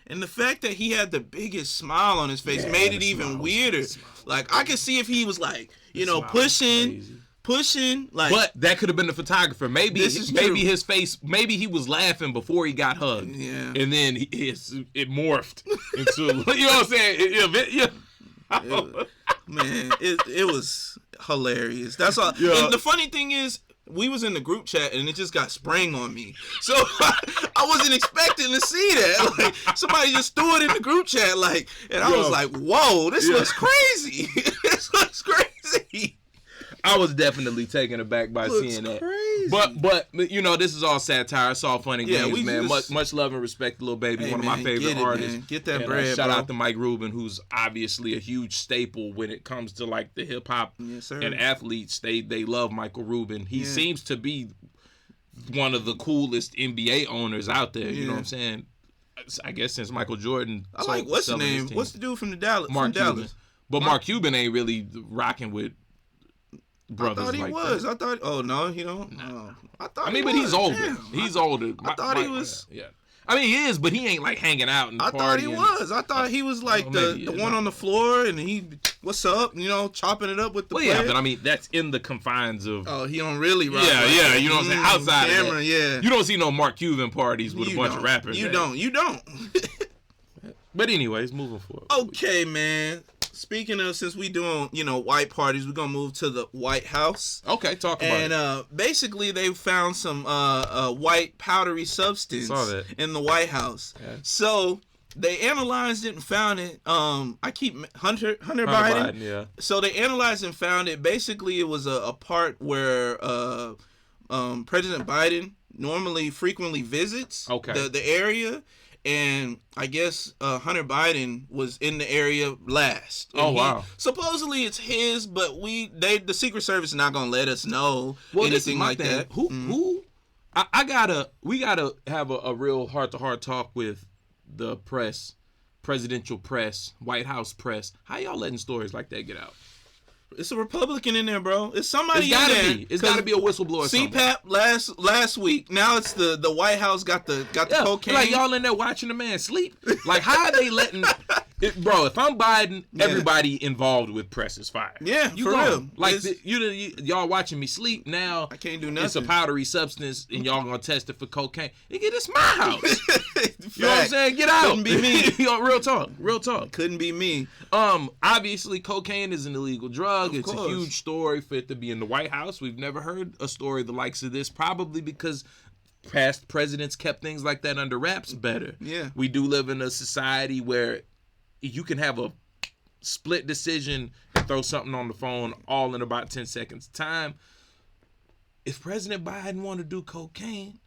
And the fact that he had the biggest smile on his face made it even weirder. Like I could see if he was like, pushing. Like, but that could have been the photographer. Maybe his face. Maybe he was laughing before he got hugged. Yeah. And then it morphed into. You know what I'm saying? Man, it was hilarious. That's all. Yeah. And the funny thing is, we was in the group chat and it just got sprang on me. So I wasn't expecting to see that. Like somebody just threw it in the group chat, and I was like, "Whoa, this looks crazy! This looks crazy." I was definitely taken aback by seeing that. Crazy. But this is all satire. It's all fun and games, man. Much love and respect to Lil Baby, one of my favorite artists. Man. Get that bread, shout out to Mike Rubin, who's obviously a huge staple when it comes to like the hip hop and athletes. They love Michael Rubin. He seems to be one of the coolest NBA owners out there. You know what I'm saying? I guess since Michael Jordan. I like what's the name? What's the dude from Dallas? Mark Cuban. But Mark Cuban ain't really rocking with brothers. I thought he was. I thought. Oh no, he don't. No. I thought. But he's older. Damn. He's older. I thought he was. Yeah. I mean, he is, but he ain't like hanging out and partying. I thought he was. I thought he was like the one on the floor, and he, what's up? Chopping it up with the. Well, yeah, but I mean, that's in the confines of. Oh, he don't really rock. Yeah. You know what I'm saying? Outside camera, of that, you don't see no Mark Cuban parties with a bunch of rappers. You don't. But anyways, moving forward. Okay, man. Speaking of, since we doing, white parties, we're going to move to the White House. Okay, talk about it. And basically, they found some white powdery substance in the White House. Yeah. So, they analyzed it and found it. Hunter Biden. Yeah. So, they analyzed and found it. Basically, it was a part where President Biden frequently visits the area. and I guess Hunter Biden was in the area last. And Oh, wow. Supposedly it's his, but the Secret Service is not gonna let us know anything like that. We gotta have a real heart-to-heart talk with the press, presidential press, White House press. How y'all letting stories like that get out? It's a Republican in there, bro. It's somebody It's gotta in there. be. It's gotta be a whistleblower. CPAP last week. Now it's the White House got the cocaine. Like y'all in there watching the man sleep. Like how are they letting? Bro, if I'm Biden, everybody involved with press is fired. Yeah, you for real. Like y'all watching me sleep now. I can't do nothing. It's a powdery substance, and y'all gonna test it for cocaine. Nigga, this my house. You know what I'm saying? Get out. Couldn't be me. Real talk. Couldn't be me. Obviously, cocaine is an illegal drug. It's course. a huge story for it to be in the White House. We've never heard a story the likes of this, probably because past presidents kept things like that under wraps better. Yeah. We do live in a society where you can have a split decision and throw something on the phone all in about 10 seconds time. If President Biden want to do cocaine,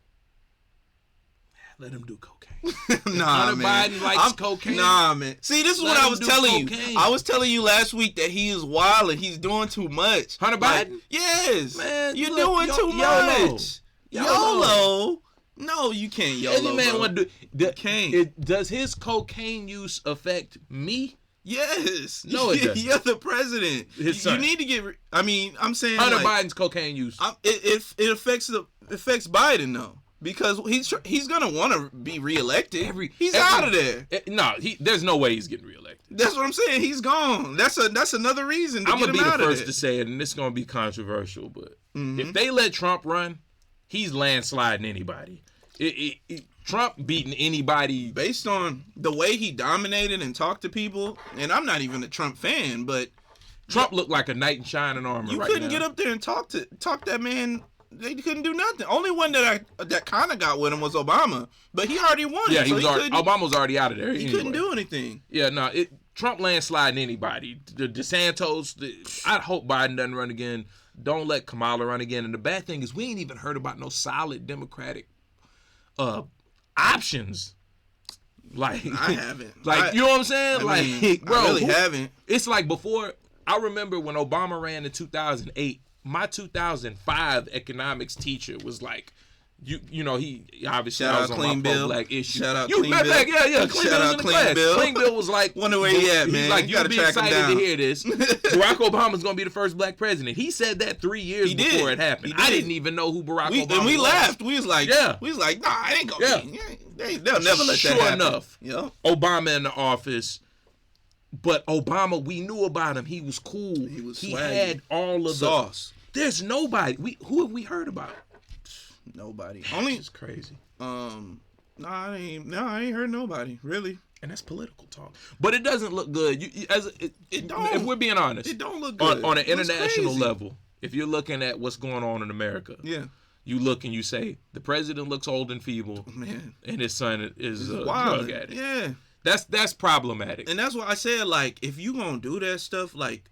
let him do cocaine. Nah, Hunter man. Biden likes cocaine. Nah, man. See, this is what I was telling cocaine. you. I was telling you last week that he is wild and he's doing too much. Hunter Biden? Yes. Man, you're look, doing too YOLO. much. YOLO. No, you can't YOLO. Any man want to do. Can't. Does his cocaine use affect me? Yes. No, it doesn't. You're the president. His son. You need to get. I'm saying Hunter like, Biden's cocaine use. it affects Biden though. Because he's gonna want to be reelected. He's out of there. No, there's no way he's getting reelected. That's what I'm saying. He's gone. That's another reason to I'm get gonna him be out the of first there. to say it, and this is gonna be controversial, but if they let Trump run, he's landsliding anybody. Trump beating anybody Based on the way he dominated and talked to people, and I'm not even a Trump fan, but Trump looked like a knight in shining armor. You right couldn't now. get up there and talk that man. They couldn't do nothing. Only one that kind of got with him was Obama, but he already won. Yeah, it, so Obama was already out of there. He couldn't do anything. Yeah, no, Trump landsliding anybody. The DeSantos. I hope Biden doesn't run again. Don't let Kamala run again. And the bad thing is, we ain't even heard about no solid Democratic options. Like I haven't. You know what I'm saying? I mean, bro, I really haven't. It's like before. I remember when Obama ran in 2008. My 2005 economics teacher was like, you know, he obviously Shout was out on Clean my Bill. black issue. Shout out you Clean matter Bill. of fact, yeah, Clean Shout Bill was out in the Clean class. Bill. Clean Bill was like, wonder where he at, man. He's like, You you'll gotta be track him excited down. to hear this. Barack Obama's gonna be the first black president. He said that 3 years He did. before it happened. He did. I didn't even know who Barack Obama was. And we laughed. We was like, Yeah. Nah, it ain't gonna be. They'll never let that Sure happen. enough, Yeah. Obama in the office. But Obama, we knew about him. He was cool. He had all of sauce. There's nobody. Who have we heard about? Nobody. Only It's crazy. I ain't heard nobody really. And that's political talk. But it doesn't look good. It don't. If we're being honest, It don't look good. On an international crazy. level. If you're looking at what's going on in America, Yeah. you look and you say the president looks old and feeble, Man. and his son is a Wild. drug addict. Yeah. That's problematic. And that's why I said, like, if you gonna do that stuff, like,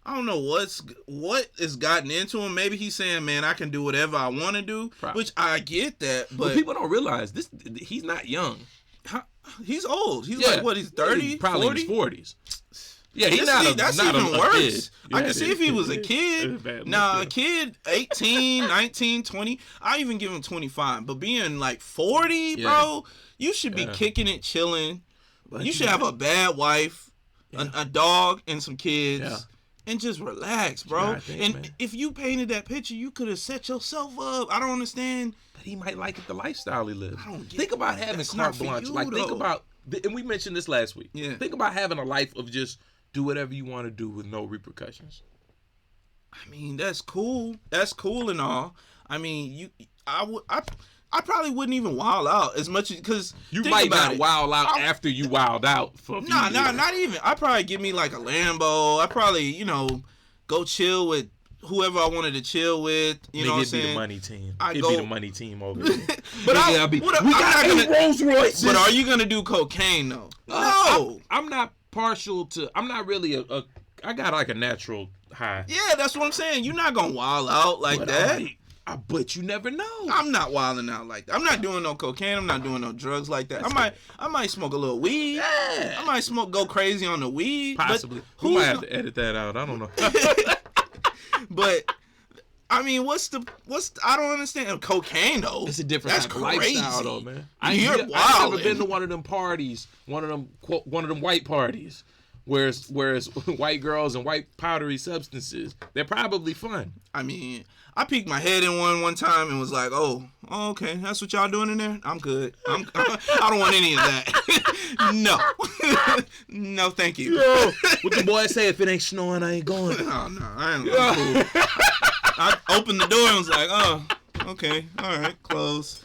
I don't know what has gotten into him. Maybe he's saying, man, I can do whatever I want to do, which I get that. But people don't realize this. He's not young. He's old. He's like, what, he's 30, probably 40? in his 40s. Yeah, he's That's not even a worse. kid. I can see if he was a kid. Now, a kid, 18, 19, 20, I even give him 25. But being like 40, bro, you should be kicking it, chilling. But you should have a bad wife, a dog, and some kids. Yeah. And just relax, bro. Think, man. If you painted that picture, you could have set yourself up. I don't understand. But he might like it, the lifestyle he lives. I don't get Think about having That's carte not for blanche. you, Like, think though. about, and we mentioned this last week. Yeah. Think about having a life of just do whatever you want to do with no repercussions. I mean, that's cool. That's cool and all. I mean, I probably wouldn't even wild out as much as, because You might not wild out after you wild out for a few years. not even. I'd probably give me like a Lambo. I'd probably, go chill with whoever I wanted to chill with. You know what I'm saying? It'd be the money team. I It'd go- be the money team over there. But we got 8 Rolls Royces. But are you gonna do cocaine though? No. I'm not partial to. I'm not really I got like a natural high. Yeah, that's what I'm saying. You're not gonna wild out like But that. But you never know. I'm not wilding out like that. I'm not doing no cocaine. I'm not doing no drugs like that. I might smoke a little weed. Yeah. I might go crazy on the weed. Possibly. Who might have to edit that out? I don't know. But I mean, I don't understand. Cocaine though. It's a different That's type of crazy. lifestyle though, man. You're wild. I've never been to one of them parties, one of them white parties, whereas white girls and white powdery substances. They're probably fun. I mean, I peeked my head in one time and was like, oh, okay, that's what y'all doing in there? I'm good. I don't want any of that. No. No, thank you. Yo, what the boys say, if it ain't snowing, I ain't going. Oh, no, I ain't cool. I opened the door and was like, oh, okay, all right, close.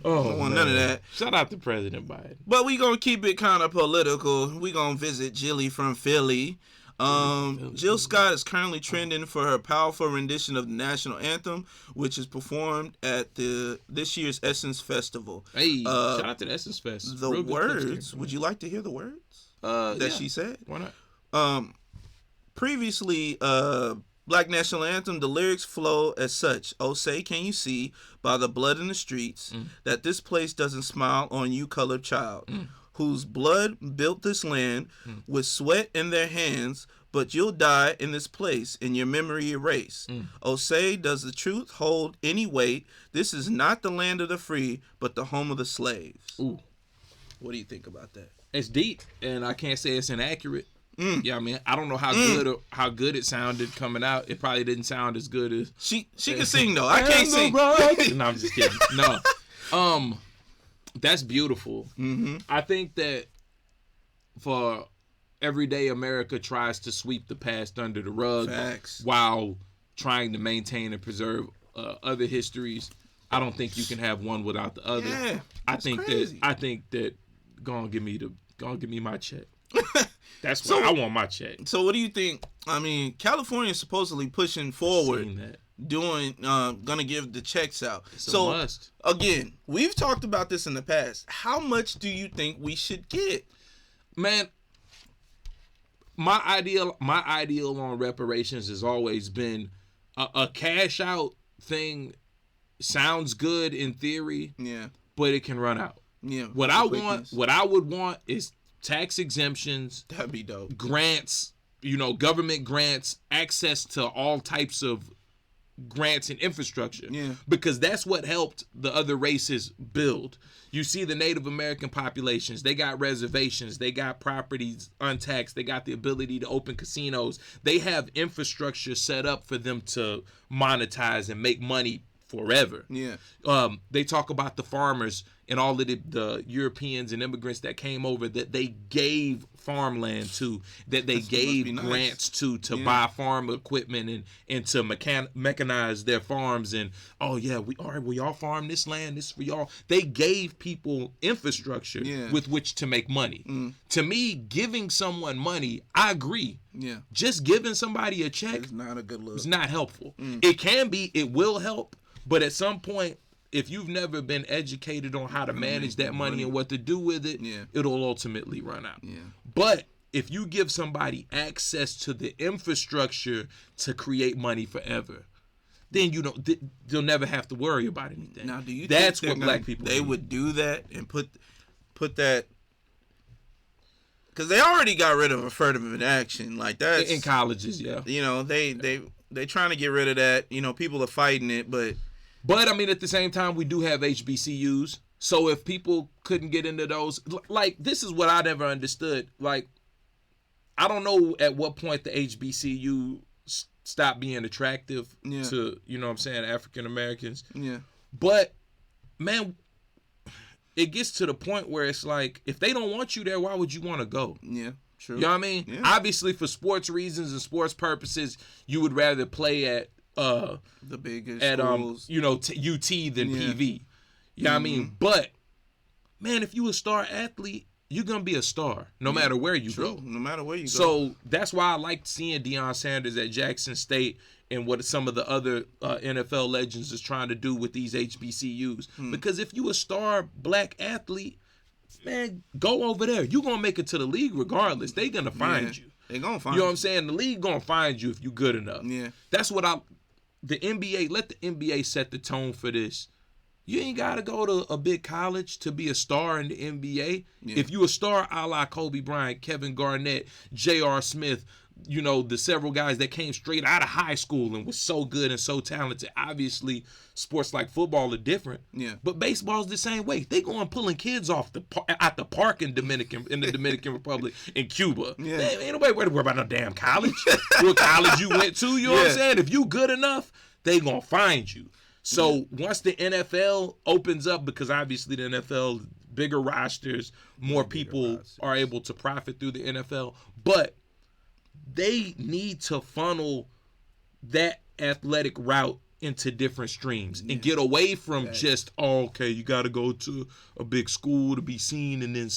Oh, I don't want none of that. Shout out to President Biden. But we gonna keep it kind of political. We gonna visit Jilly from Philly. Jill Scott is currently trending for her powerful rendition of the national anthem, which is performed at this year's Essence Festival. Hey, shout out to the Essence Fest. The words, would you like to hear the words that she said? Why not? Previously, Black National Anthem, the lyrics flow as such. Oh, say can you see by the blood in the streets that this place doesn't smile on you, colored child, whose blood built this land with sweat in their hands, but you'll die in this place, in your memory erase. Oh, say, does the truth hold any weight? This is not the land of the free, but the home of the slaves. Ooh. What do you think about that? It's deep, and I can't say it's inaccurate. Yeah, I mean, I don't know how good it sounded coming out. It probably didn't sound as good as she can sing though. I can't sing. No, I'm just kidding. No, that's beautiful. I think that for everyday America tries to sweep the past under the rug while trying to maintain and preserve other histories. I don't think you can have one without the other. Yeah, I think that gonna give me my check. That's why I want my check. So what do you think? I mean, California is supposedly pushing forward, gonna give the checks out. It's a must. Again, we've talked about this in the past. How much do you think we should get? Man, my ideal on reparations has always been a cash out thing. Sounds good in theory, but it can run out. Yeah. What I would want is tax exemptions. That'd be dope. Grants, government grants, access to all types of grants and infrastructure. Yeah. Because that's what helped the other races build. You see the Native American populations, they got reservations, they got properties untaxed, they got the ability to open casinos. They have infrastructure set up for them to monetize and make money forever. Yeah. They talk about the farmers and all of the Europeans and immigrants that came over that they gave farmland to, that they gave grants to buy farm equipment and to mechanize their farms. And we all farm this land, this for y'all. They gave people infrastructure with which to make money. To me, giving someone money, I agree. Yeah. Just giving somebody a check is not a good look. It's not helpful. It will help, but at some point, if you've never been educated on how to manage that money and what to do with it, it'll ultimately run out. Yeah. But if you give somebody access to the infrastructure to create money forever, then they'll never have to worry about anything. Now, do you that's think what black people they need. would do that and put that? Because they already got rid of affirmative action, like that in colleges. Yeah, they trying to get rid of that. People are fighting it, but I mean, at the same time, we do have HBCUs. So if people couldn't get into those, like, this is what I never understood. Like, I don't know at what point the HBCU stopped being attractive to, African Americans. Yeah. But, man, it gets to the point where it's like, if they don't want you there, why would you want to go? Yeah. True. You know what I mean? Yeah. Obviously, for sports reasons and sports purposes, you would rather play at the biggest schools. UT than PV. You know what I mean? But, man, if you a star athlete, you're going to be a star no matter where you go. No matter where you go. So that's why I liked seeing Deion Sanders at Jackson State and what some of the other NFL legends is trying to do with these HBCUs. Because if you a star black athlete, man, go over there. You're going to make it to the league regardless. They're going to find you. They're going to find you. You know what I'm saying? The league going to find you if you're good enough. Yeah. That's what the NBA, let the NBA set the tone for this. You ain't got to go to a big college to be a star in the NBA. Yeah. If you a star a la Kobe Bryant, Kevin Garnett, J.R. Smith, you know, the several guys that came straight out of high school and was so good and so talented. Obviously, sports like football are different. Yeah. But baseball's the same way. They going pulling kids off at the park in the Dominican Republic in Cuba. Yeah. Ain't nobody worried about no damn college. What college you went to, you know what I'm saying? If you good enough, they gonna find you. So once the NFL opens up, because obviously the NFL, bigger rosters, more people are able to profit through the NFL, but they need to funnel that athletic route into different streams and get away from just, okay, you got to go to a big school to be seen and then,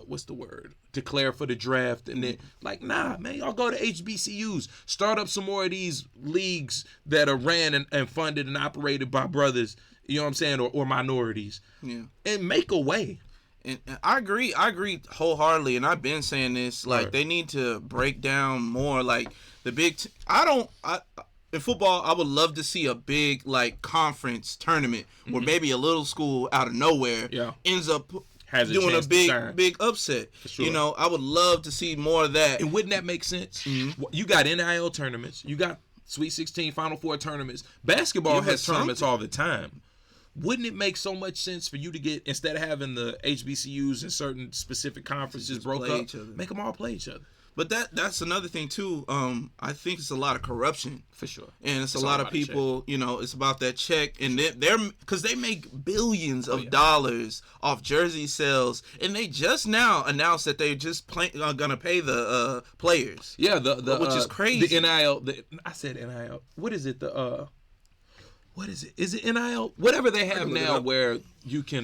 what's the word? Declare for the draft. And then, like, nah, man, y'all go to HBCUs. Start up some more of these leagues that are ran and funded and operated by brothers, you know what I'm saying, or minorities. Yeah. And make a way. And I agree wholeheartedly, and I've been saying this, like, they need to break down more, like, the big in football, I would love to see a big, like, conference tournament where maybe a little school out of nowhere ends up doing a big upset. Sure. You know, I would love to see more of that. And wouldn't that make sense? Mm-hmm. You got NIL tournaments. You got Sweet 16, Final Four tournaments. Basketball has tournaments all the time. Wouldn't it make so much sense for you to get, instead of having the HBCUs and certain specific conferences broke up, make them all play each other? But that's another thing too. I think it's a lot of corruption for sure, and it's a lot of people. You know, it's about that check, and they're because they make billions of dollars off jersey sales, and they just now announced that they're just gonna pay the players. Yeah, which is crazy. The NIL. I said NIL. What is it? What is it? Is it NIL? Whatever they have now where you can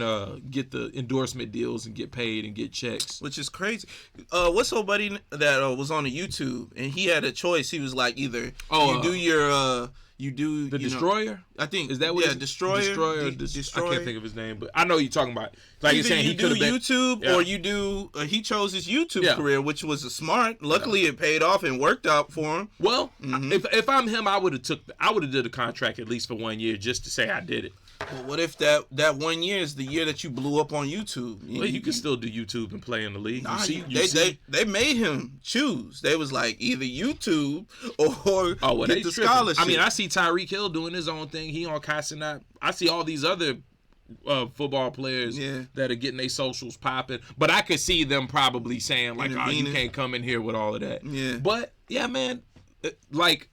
get the endorsement deals and get paid and get checks. Which is crazy. What's old buddy that was on the YouTube and he had a choice. He was like either you do the Destroyer? I think is that what Destroyer. Destroyer. I can't think of his name, but I know you're talking about. Like either you're saying, he could have YouTube or you do. He chose his YouTube career, which was smart. Luckily, it paid off and worked out for him. Well, if I'm him, I would have did a contract at least for 1 year just to say I did it. Well, what if that 1 year is the year that you blew up on YouTube? Well, you can still do YouTube and play in the league. Nah, they made him choose. They was like either YouTube or get the scholarship. I mean, I see Tyreek Hill doing his own thing. He on Casanat. I see all these other football players that are getting their socials popping. But I could see them probably saying like, "Oh, you can't come in here with all of that." Yeah. But yeah, man, like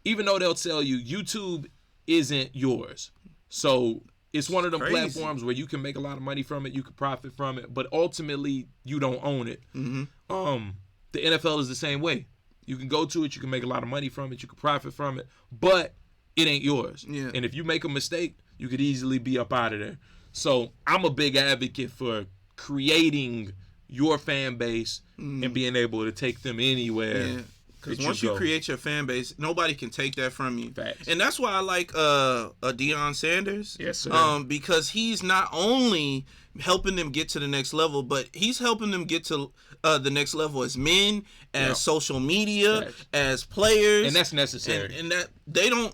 even though they'll tell you YouTube isn't yours. So it's one of them platforms where you can make a lot of money from it, you can profit from it, but ultimately you don't own it. Mm-hmm. The NFL is the same way. You can go to it, you can make a lot of money from it, you can profit from it, but it ain't yours. Yeah. And if you make a mistake, you could easily be up out of there. So I'm a big advocate for creating your fan base and being able to take them anywhere. Yeah. Because once you create your fan base, nobody can take that from you. Facts. And that's why I like Deion Sanders. Yes, sir. Because he's not only helping them get to the next level, but he's helping them get to the next level as men, as social media, as players. And that's necessary. And that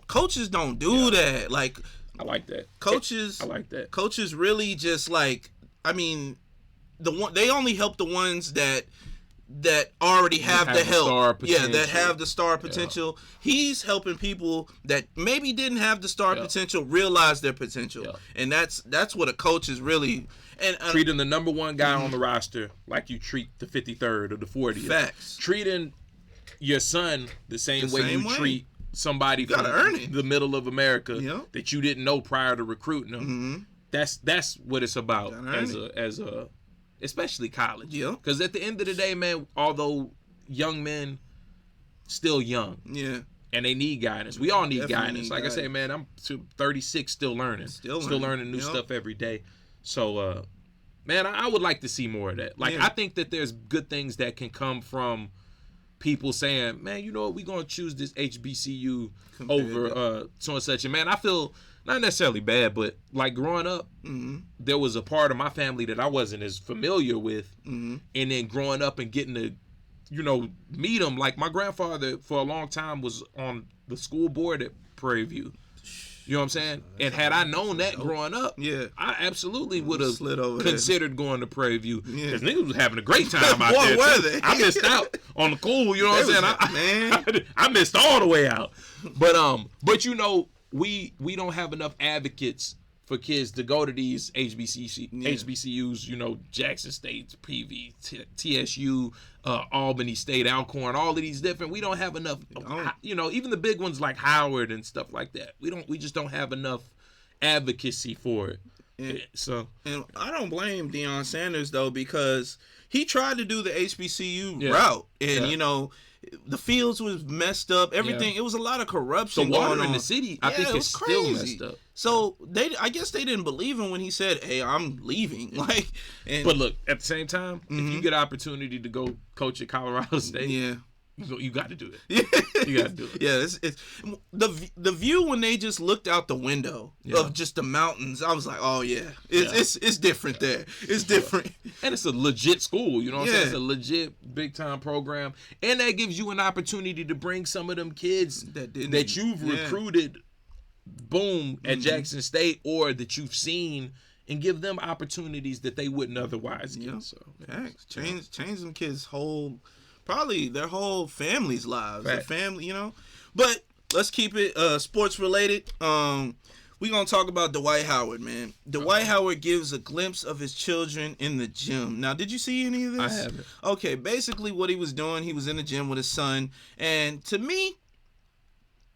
coaches don't do that. Like, I like that. Coaches, I like that. Coaches really just like, I mean, they only help the ones that already have the help. That have the star potential. Yeah. He's helping people that maybe didn't have the star potential realize their potential. Yeah. And that's what a coach is really. And treating the number one guy on the roster like you treat the 53rd or the 40th. Facts. Treating your son the same way you treat somebody from the middle of America that you didn't know prior to recruiting them. Mm-hmm. That's what it's about as a especially college. Yeah. Because at the end of the day, man, although young men still young. Yeah. And they need guidance. We all need guidance. Like I say, man, I'm 36 still learning. Still learning new stuff every day. So, man, I would like to see more of that. Like, I think that there's good things that can come from people saying, man, you know what, we're going to choose this HBCU over so and such. And, man, I feel not necessarily bad, but, like, growing up, there was a part of my family that I wasn't as familiar with. And then growing up and getting to meet them. Like my grandfather for a long time was on the school board at Prairie View. You know what I'm saying? And had I known that growing up, I absolutely would have considered going to Prairie View. Because niggas was having a great time out there. Were they? I missed out on the cool, you know what I'm saying? I missed all the way out. But we don't have enough advocates for kids to go to these HBCUs, Jackson State, PV, TSU, Albany State, Alcorn, all of these different. We don't have enough, even the big ones like Howard and stuff like that. We just don't have enough advocacy for it. And I don't blame Deion Sanders though, because he tried to do the HBCU route, and the fields was messed up. Everything, it was a lot of corruption. The water going on in the city, I think, is still messed up. So I guess they didn't believe him when he said, "Hey, I'm leaving." But look, at the same time, if you get an opportunity to go coach at Colorado State, you got to do it. You got to do it. Yeah, it's the view when they just looked out the window of just the mountains. I was like, oh yeah, it's different there. It's different, and it's a legit school. You know what I'm saying? It's a legit big time program, and that gives you an opportunity to bring some of them kids that you've recruited, at Jackson State, or that you've seen, and give them opportunities that they wouldn't otherwise get. So change them kids' probably their whole family's lives. Their family, But let's keep it sports related. We're going to talk about Dwight Howard, man. Dwight Howard gives a glimpse of his children in the gym. Now, did you see any of this? I haven't. Okay, basically what he was doing, he was in the gym with his son. And to me,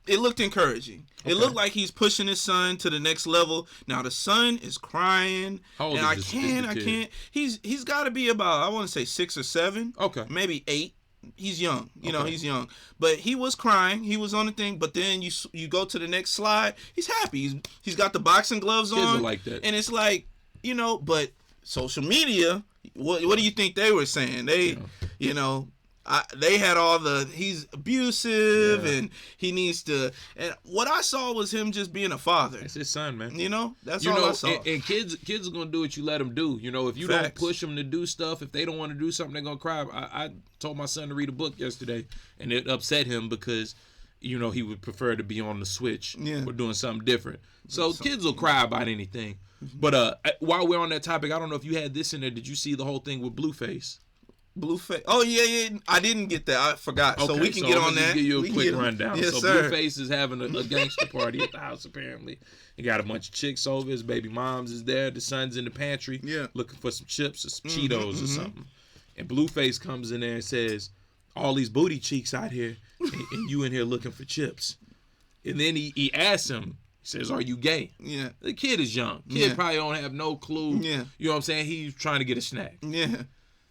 it looked encouraging. Okay. It looked like he's pushing his son to the next level. Now the son is crying. How old and is I can't. He's got to be about, I want to say 6 or 7. Okay. Maybe 8. He's young. He's young. But he was crying. He was on the thing. But then you go to the next slide. He's happy. He's got the boxing gloves Kids on. are like that. And it's like, but social media, what do you think they were saying? They, they had all he's abusive and he needs to. And what I saw was him just being a father. It's his son, man. That's all I saw. And kids are gonna do what you let them do. If you don't push them to do stuff, if they don't want to do something, they're gonna cry. I told my son to read a book yesterday, and it upset him because he would prefer to be on the Switch or doing something different. So kids will cry about anything. But while we're on that topic, I don't know if you had this in there. Did you see the whole thing with Blueface? Blueface. Oh yeah. I didn't get that. I forgot. Okay, so we can get on that. Give you a quick rundown. Yes, so sir. Blueface is having a gangster party at the house. Apparently, he got a bunch of chicks over. His baby mom's is there. The son's in the pantry, looking for some chips or some Cheetos or something. And Blueface comes in there and says, "All these booty cheeks out here, and you in here looking for chips." And then he asks him. He says, "Are you gay?" Yeah. The kid is young. Kid probably don't have no clue. Yeah. You know what I'm saying? He's trying to get a snack. Yeah.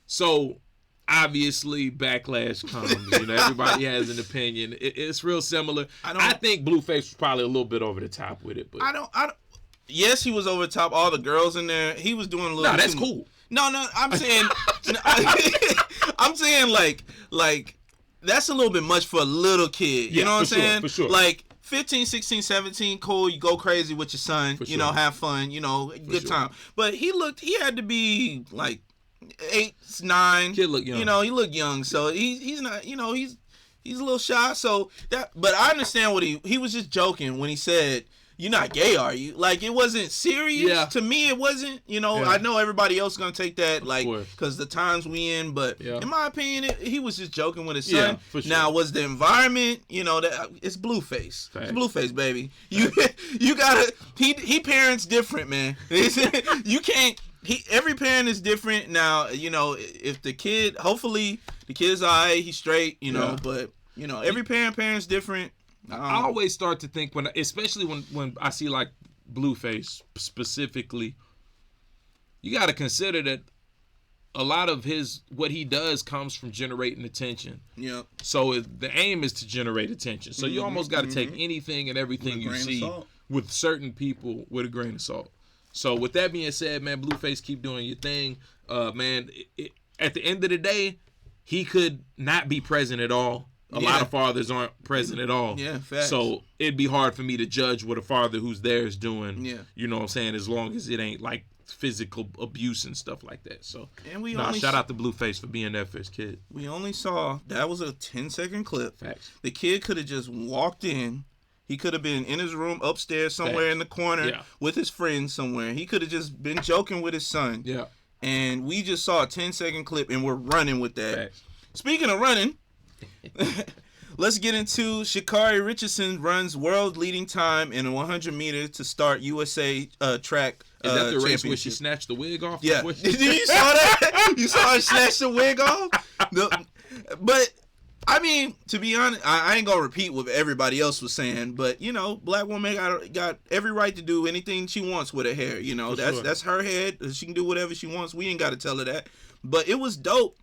So obviously backlash comes. Everybody has an opinion. It's real similar. I think Blueface was probably a little bit over the top with it, but I don't. Yes, he was over the top. All the girls in there, he was doing a little. No, that's cool. No, I'm saying, I'm saying like that's a little bit much for a little kid. You know what I'm saying? For sure. Like 15, 16, 17, cool. You go crazy with your son. Have fun. Good time. But he had to be like 8, 9. Kid look young. He looked young. So he's not. He's a little shy. So that. But I understand what he was just joking when he said, "You're not gay, are you?" Like, it wasn't serious. Yeah. To me, it wasn't. I know everybody else going to take that, because the times we in. But in my opinion, he was just joking with his son. Yeah, for sure. Now, was the environment, that it's Blueface. It's Blueface, baby. You gotta. He parents different, man. You can't. Every parent is different. Now, if the kid, hopefully the kid's all right, he's straight. But every parent's different. I always start to think especially when I see like Blueface specifically, you got to consider that a lot of what he does comes from generating attention. Yeah. So the aim is to generate attention. So you almost got to take anything and everything you see with certain people with a grain of salt. So with that being said, man, Blueface, keep doing your thing. Man, at the end of the day, he could not be present at all. A lot of fathers aren't present at all. Yeah, facts. So it'd be hard for me to judge what a father who's there is doing. Yeah. You know what I'm saying? As long as it ain't like physical abuse and stuff like that. So, and shout out to Blueface for being there for his kid. We only saw that was a 10-second clip. Facts. The kid could have just walked in. He could have been in his room upstairs somewhere in the corner with his friends somewhere. He could have just been joking with his son. Yeah. And we just saw a 10-second clip, and we're running with that. Facts. Speaking of running, let's get into Sha'Carri Richardson runs world-leading time in a 100 meters to start USA track. Is that the race where she snatched the wig off? Yeah. You saw that? You saw her snatch the wig off? But, I mean, to be honest, I ain't going to repeat what everybody else was saying, but, you know, black woman got every right to do anything she wants with her hair. You know, that's her head. She can do whatever she wants. We ain't got to tell her that. But it was dope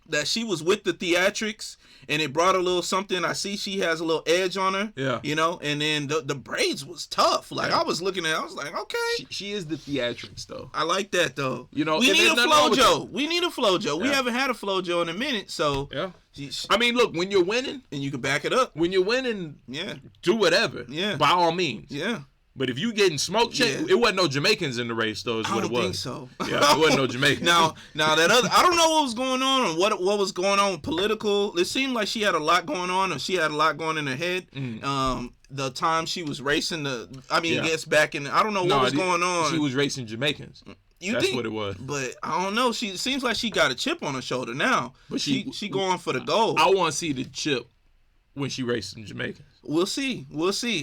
that she was with the theatrics, and it brought a little something. I see she has a little edge on her. Yeah. You know, and then the braids was tough. Like, I was looking at it, I was like, okay. She is the theatrics, though. I like that, though. You know, we need a FloJo. We need a FloJo. Yeah. We haven't had a FloJo in a minute, so. Yeah. I mean, look, when you're winning. And you can back it up. When you're winning, do whatever. Yeah. By all means. Yeah. But if you getting smoke check, it wasn't no Jamaicans in the race, though. Is what it was. I don't think so. Yeah, it wasn't no Jamaicans. Now that other, I don't know what was going on and what was going on with political. It seemed like she had a lot going on, or she had a lot going in her head. The time she was racing gets back in. I don't know what was going on. She was racing Jamaicans. That's what it was. But I don't know. It seems like she got a chip on her shoulder now. But she going for the gold. I want to see the chip when she racing Jamaicans. We'll see.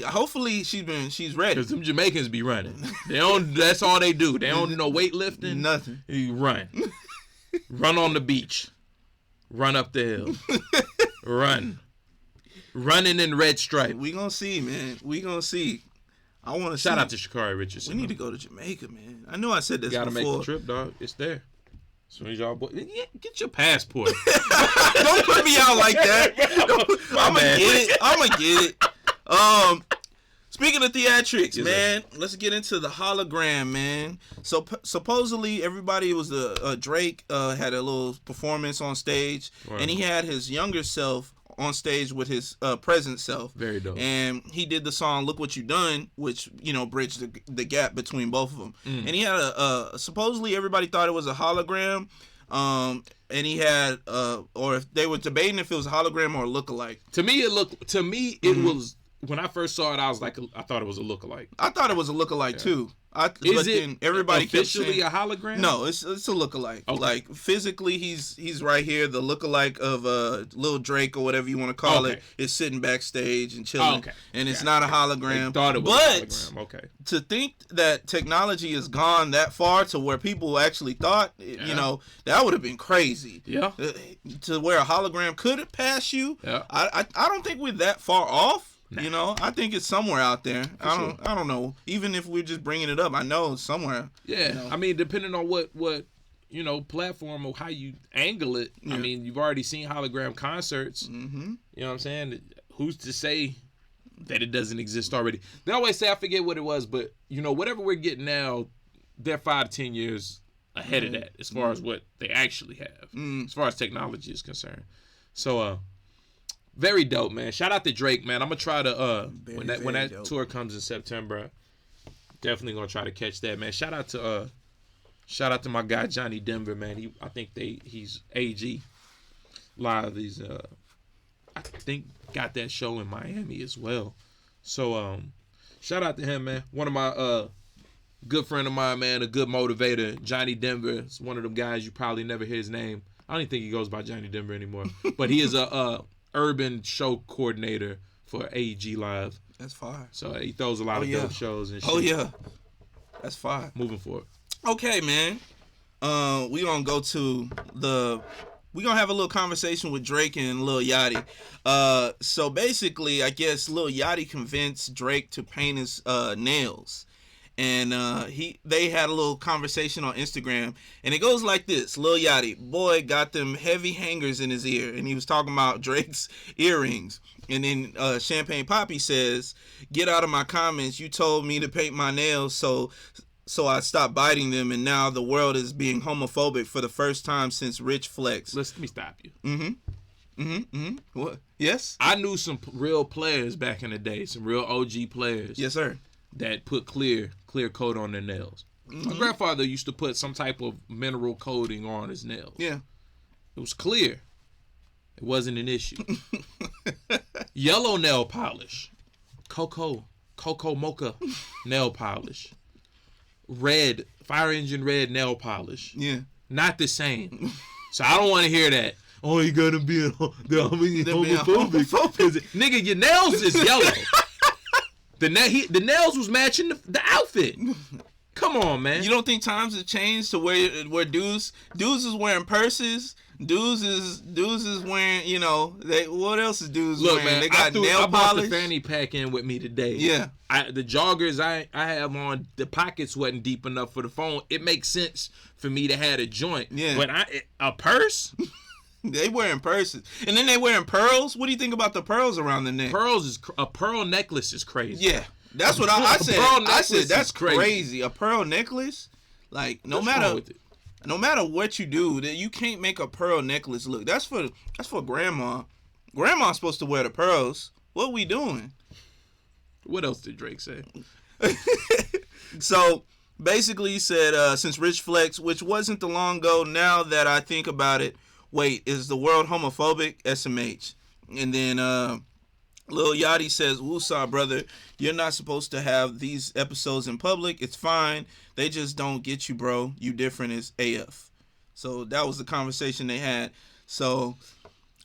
Hopefully she's ready. Because them Jamaicans be running. That's all they do. They don't do no weightlifting. Nothing. You run. Run on the beach. Run up the hill. Run. Running in red stripe. We gonna see, man. We gonna see. I want to shout out to Sha'Carri Richardson. We need to go to Jamaica, man. I know I said this before. Gotta make the trip, dog. It's there. As soon as y'all get your passport. Don't put me out like that. I'm gonna get it. Speaking of theatrics, man, let's get into the hologram, man. So supposedly everybody was Drake had a little performance on stage, and he had his younger self on stage with his present self. Very dope. And he did the song "Look What You Done," which, you know, bridged the gap between both of them. And he had supposedly everybody thought it was a hologram. And he had or if they were debating if it was a hologram or a lookalike. To me it was, when I first saw it, I was like, I thought it was a lookalike. I thought it was a lookalike too. Is it everybody officially a hologram? No, it's a lookalike. Okay. Like physically, he's right here. The lookalike of Lil Drake or whatever you want to call it is sitting backstage and chilling, and it's not a hologram. They thought it was a hologram. Okay. To think that technology has gone that far to where people actually thought, you know, that would have been crazy. Yeah. To where a hologram could pass you. Yeah. I don't think we're that far off. Nah. You know, I think it's somewhere out there. I don't know. Even if we're just bringing it up, I know it's somewhere. Yeah, you know? I mean, depending on what you know, platform or how you angle it. Yeah. I mean, you've already seen hologram concerts. Mm-hmm. You know what I'm saying? Who's to say that it doesn't exist already? They always say, I forget what it was, but you know, whatever we're getting now, they're 5 to 10 years ahead of that as far as what they actually have, as far as technology is concerned. So, very dope, man. Shout out to Drake, man. I'm gonna try to when that tour comes in September, definitely gonna try to catch that, man. Shout out to my guy Johnny Denver, man. I think he's AG Live. He's I think got that show in Miami as well. So shout out to him, man. One of my good friend of mine, man, a good motivator. Johnny Denver is one of them guys you probably never hear his name. I don't even think he goes by Johnny Denver anymore. But he is a urban show coordinator for AG Live. That's fine. So he throws a lot of dope shows and shit. Oh yeah, that's fine. Moving forward. Okay, man. We gonna go to we gonna have a little conversation with Drake and Lil Yachty. So basically, I guess Lil Yachty convinced Drake to paint his nails. And they had a little conversation on Instagram, and it goes like this: Lil Yachty, boy, got them heavy hangers in his ear, and he was talking about Drake's earrings. And then Champagne Poppy says, "Get out of my comments. You told me to paint my nails, so I stopped biting them, and now the world is being homophobic for the first time since Rich Flex." Let me stop you. What? Yes. I knew some real players back in the day, some real OG players. Yes, sir. That put clear coat on their nails. My grandfather used to put some type of mineral coating on his nails. Yeah. It was clear. It wasn't an issue. Yellow nail polish. Cocoa mocha nail polish. Red, fire engine red nail polish. Yeah. Not the same. So I don't want to hear that. Oh, you gotta be homophobic. Nigga, your nails is yellow. The nails was matching the outfit. Come on, man. You don't think times have changed to where dudes is wearing purses? Dudes is wearing, you know, what else is dudes wearing? Man, they got nail I brought polish. the fanny pack in with me today. Yeah. The joggers I have on, the pockets wasn't deep enough for the phone. It makes sense for me to have a joint. Yeah. But a purse? They wearing purses. And then they wearing pearls. What do you think about the pearls around the neck? A pearl necklace is crazy. Yeah. That's what I said. I said that's crazy. crazy. A pearl necklace? Like no matter what you do, that you can't make a pearl necklace look. That's for grandma. Grandma's supposed to wear the pearls. What we doing? What else did Drake say? So basically he said since Rich Flex, which wasn't the long ago, now that I think about it, wait, is the world homophobic? SMH. And then Lil Yachty says, woosah, brother, you're not supposed to have these episodes in public. It's fine. They just don't get you, bro. You different as AF. So that was the conversation they had. So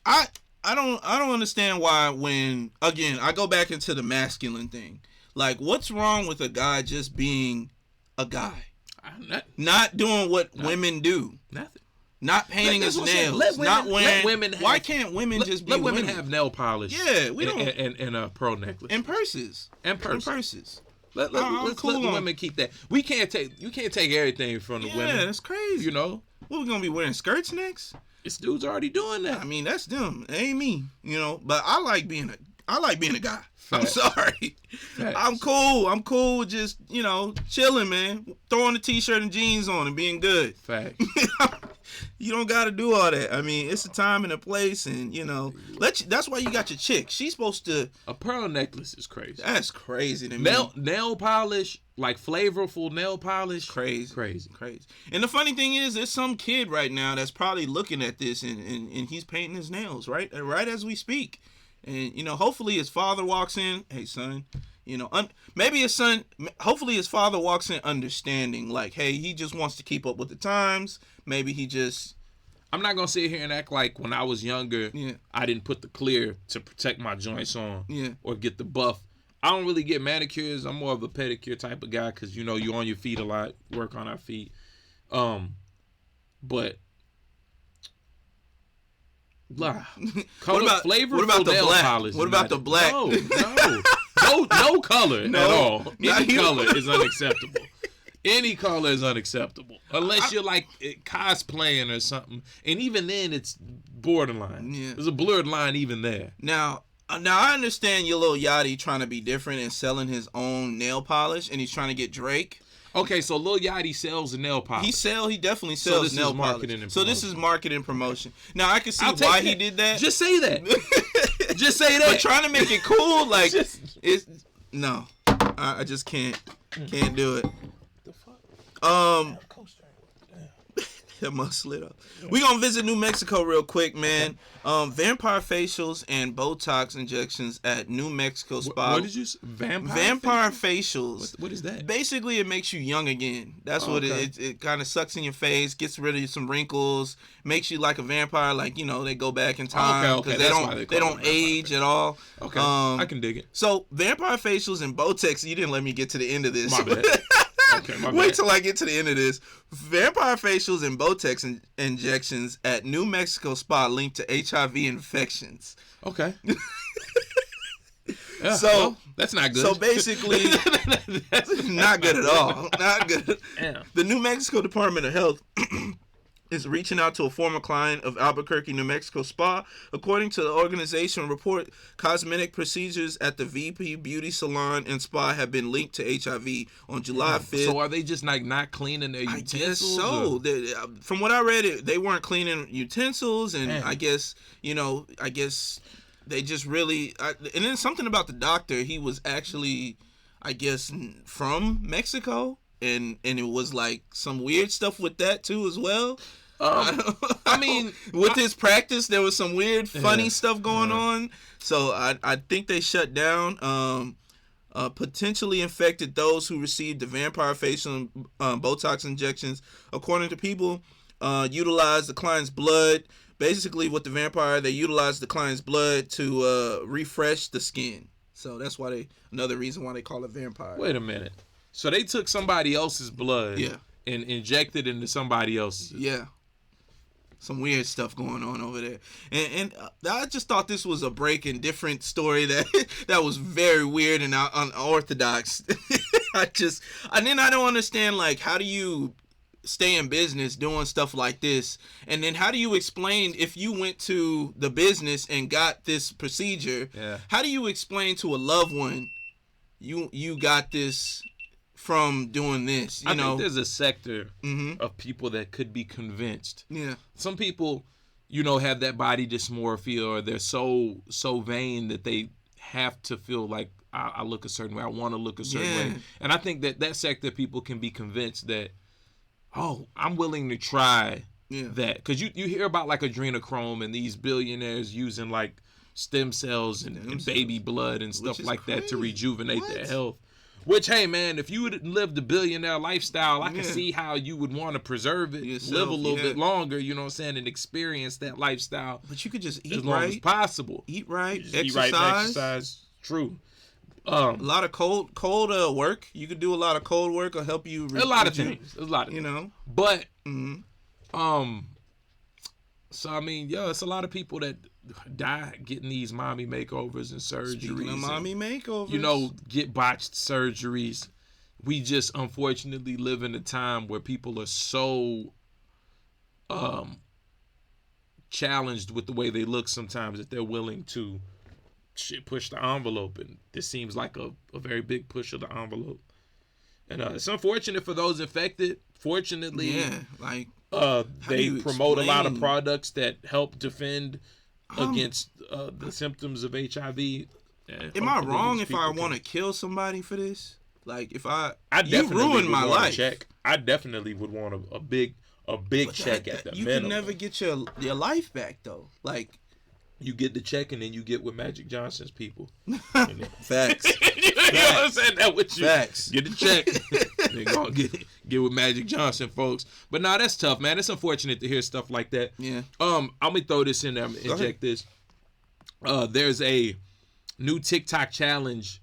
I don't understand why when, again, I go back into the masculine thing. Like, what's wrong with a guy just being a guy? Not doing what women do. Nothing. Not painting his nails. Not wearing. Why can't women just be women have nail polish? Yeah, we don't. And a pearl necklace. And purses. Let's let the women keep that. You can't take everything from the women. Yeah, that's crazy. You know. What, we gonna be wearing skirts next? This dude's already doing that. I mean, that's them. It ain't me. You know. But I like being a guy. Facts. I'm sorry. Facts. I'm cool with just, you know, chilling, man. Throwing a t-shirt and jeans on and being good. Fact. You don't got to do all that. I mean, it's a time and a place, and, you know, that's why you got your chick. She's supposed to... A pearl necklace is crazy. That's crazy to me. Nail polish, like flavorful nail polish. Crazy. And the funny thing is, there's some kid right now that's probably looking at this, and he's painting his nails, right as we speak. And, you know, hopefully his father walks in, hey, son, you know, hopefully his father walks in understanding, like, hey, he just wants to keep up with the times. Maybe he just... I'm not going to sit here and act like when I was younger, I didn't put the clear to protect my joints on or get the buff. I don't really get manicures. I'm more of a pedicure type of guy because, you know, you're on your feet a lot, work on our feet. But... Blah. What about the black? Polish what about the black? No color at all. Any color is unacceptable. Any color is unacceptable unless you're like cosplaying or something, and even then it's borderline. Yeah. There's a blurred line even there. Now I understand your little Yachty trying to be different and selling his own nail polish, and he's trying to get Drake. Okay, so Lil Yachty sells a nail polish. He definitely sells nail polish. So this is marketing and promotion. Now I can see why he did that. Just say that. Just say that. But trying to make it cool, like no, I just can't do it. That must slid up. We gonna visit New Mexico real quick, man. Vampire facials and Botox injections at New Mexico spa. What did you say? Vampire facials. What is that? Basically, it makes you young again. That's what it kind of sucks in your face, gets rid of some wrinkles, makes you like a vampire. Like, you know, they go back in time because they don't age at all. Okay, I can dig it. So vampire facials and Botox. You didn't let me get to the end of this. My bad. Okay, my bad. Wait till I get to the end of this. Vampire facials and Botox injections at New Mexico spa linked to HIV infections. Okay. Yeah, so well, that's not good. So basically, that's not good at all. Not good. Yeah. The New Mexico Department of Health is reaching out to a former client of Albuquerque, New Mexico spa. According to the organization report, cosmetic procedures at the VP Beauty Salon and Spa have been linked to HIV on July 5th. So are they just like not cleaning their utensils? I guess so. From what I read, they weren't cleaning utensils, and I guess they just really... and then something about the doctor, he was actually, I guess, from Mexico. and it was like some weird stuff with that too as well. I mean, with his practice, there was some weird, funny stuff going on. So I think they shut down. Potentially infected those who received the vampire facial Botox injections. According to people, utilized the client's blood. Basically, with the vampire, they utilized the client's blood to refresh the skin. So that's why another reason why they call it vampire. Wait a minute. So they took somebody else's blood, yeah, and injected into somebody else's. Yeah. Some weird stuff going on over there, and I just thought this was a break and different story that was very weird and unorthodox. I don't understand, like, how do you stay in business doing stuff like this, and then how do you explain if you went to the business and got this procedure? Yeah. How do you explain to a loved one you got this from doing this? I think there's a sector of people that could be convinced. Yeah. Some people, have that body dysmorphia, or they're so vain that they have to feel like I look a certain way. I want to look a certain way. And I think that sector of people can be convinced that, I'm willing to try that. Because you hear about like adrenochrome and these billionaires using like stem cells and baby blood and stuff like crazy. That to rejuvenate their health. Which, hey, man, if you would live the billionaire lifestyle, I can see how you would want to preserve it, live a little bit longer, you know what I'm saying, and experience that lifestyle. But you could just eat as long as possible. Eat right, exercise. Eat right, exercise. True. A lot of cold work. You could do a lot of cold work or help you. A lot of things. A lot of things. But, so, I mean, it's a lot of people that die getting these mommy makeovers and surgeries. Speaking of mommy makeovers. Get botched surgeries. We just unfortunately live in a time where people are so challenged with the way they look sometimes that they're willing to push the envelope. And this seems like a very big push of the envelope. And it's unfortunate for those infected. Fortunately, they promote a lot of products that help defend against the symptoms of HIV. Am I wrong if I want to kill somebody for this? Like, if you ruined my life. I definitely would want a big check at the minimum. You can never get your life back though. Like, you get the check and then you get with Magic Johnson's people. Facts. You know what I'm saying? That with you. Facts. Get the check. Then go get with Magic Johnson, folks. But nah, that's tough, man. It's unfortunate to hear stuff like that. Yeah. I'm gonna throw this in there. I'm gonna inject this. There's a new TikTok challenge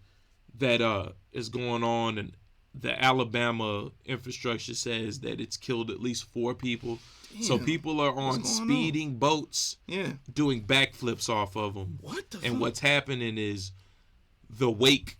that is going on, and the Alabama infrastructure says that it's killed at least 4 people. Damn. So people are on speeding boats, doing backflips off of them. What the fuck? And what's happening is the wake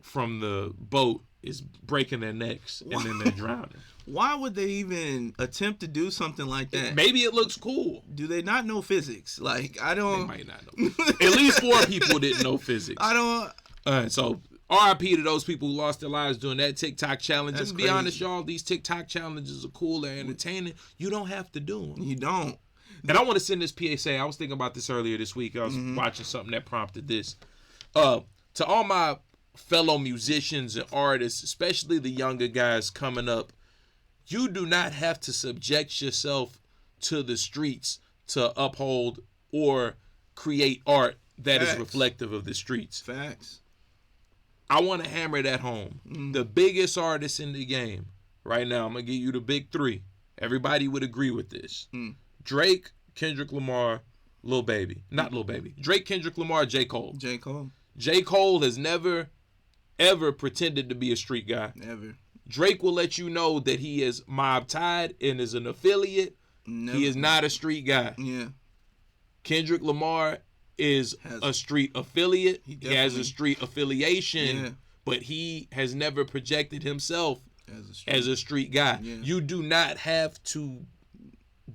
from the boat is breaking their necks, and then they're drowning. Why would they even attempt to do something like that? Maybe it looks cool. Do they not know physics? Like, I don't. They might not know. At least 4 people didn't know physics. I don't. All right, so RIP to those people who lost their lives doing that TikTok challenge. Just be honest, y'all. These TikTok challenges are cool. They're entertaining. You don't have to do them. You don't. And I want to send this PSA. I was thinking about this earlier this week. I was watching something that prompted this. To all my fellow musicians and artists, especially the younger guys coming up, you do not have to subject yourself to the streets to uphold or create art that is reflective of the streets. Facts. I want to hammer that home. The biggest artists in the game right now, I'm going to give you the big 3. Everybody would agree with this. Drake, Kendrick Lamar, Lil Baby. Not Lil Baby. Drake, Kendrick Lamar, J. Cole. J. Cole has never, ever pretended to be a street guy. Never. Drake will let you know that he is mob tied and is an affiliate. Never. He is not a street guy. Yeah. Kendrick Lamar is a street affiliate. He has a street affiliation, but he has never projected himself as a street guy. Yeah. You do not have to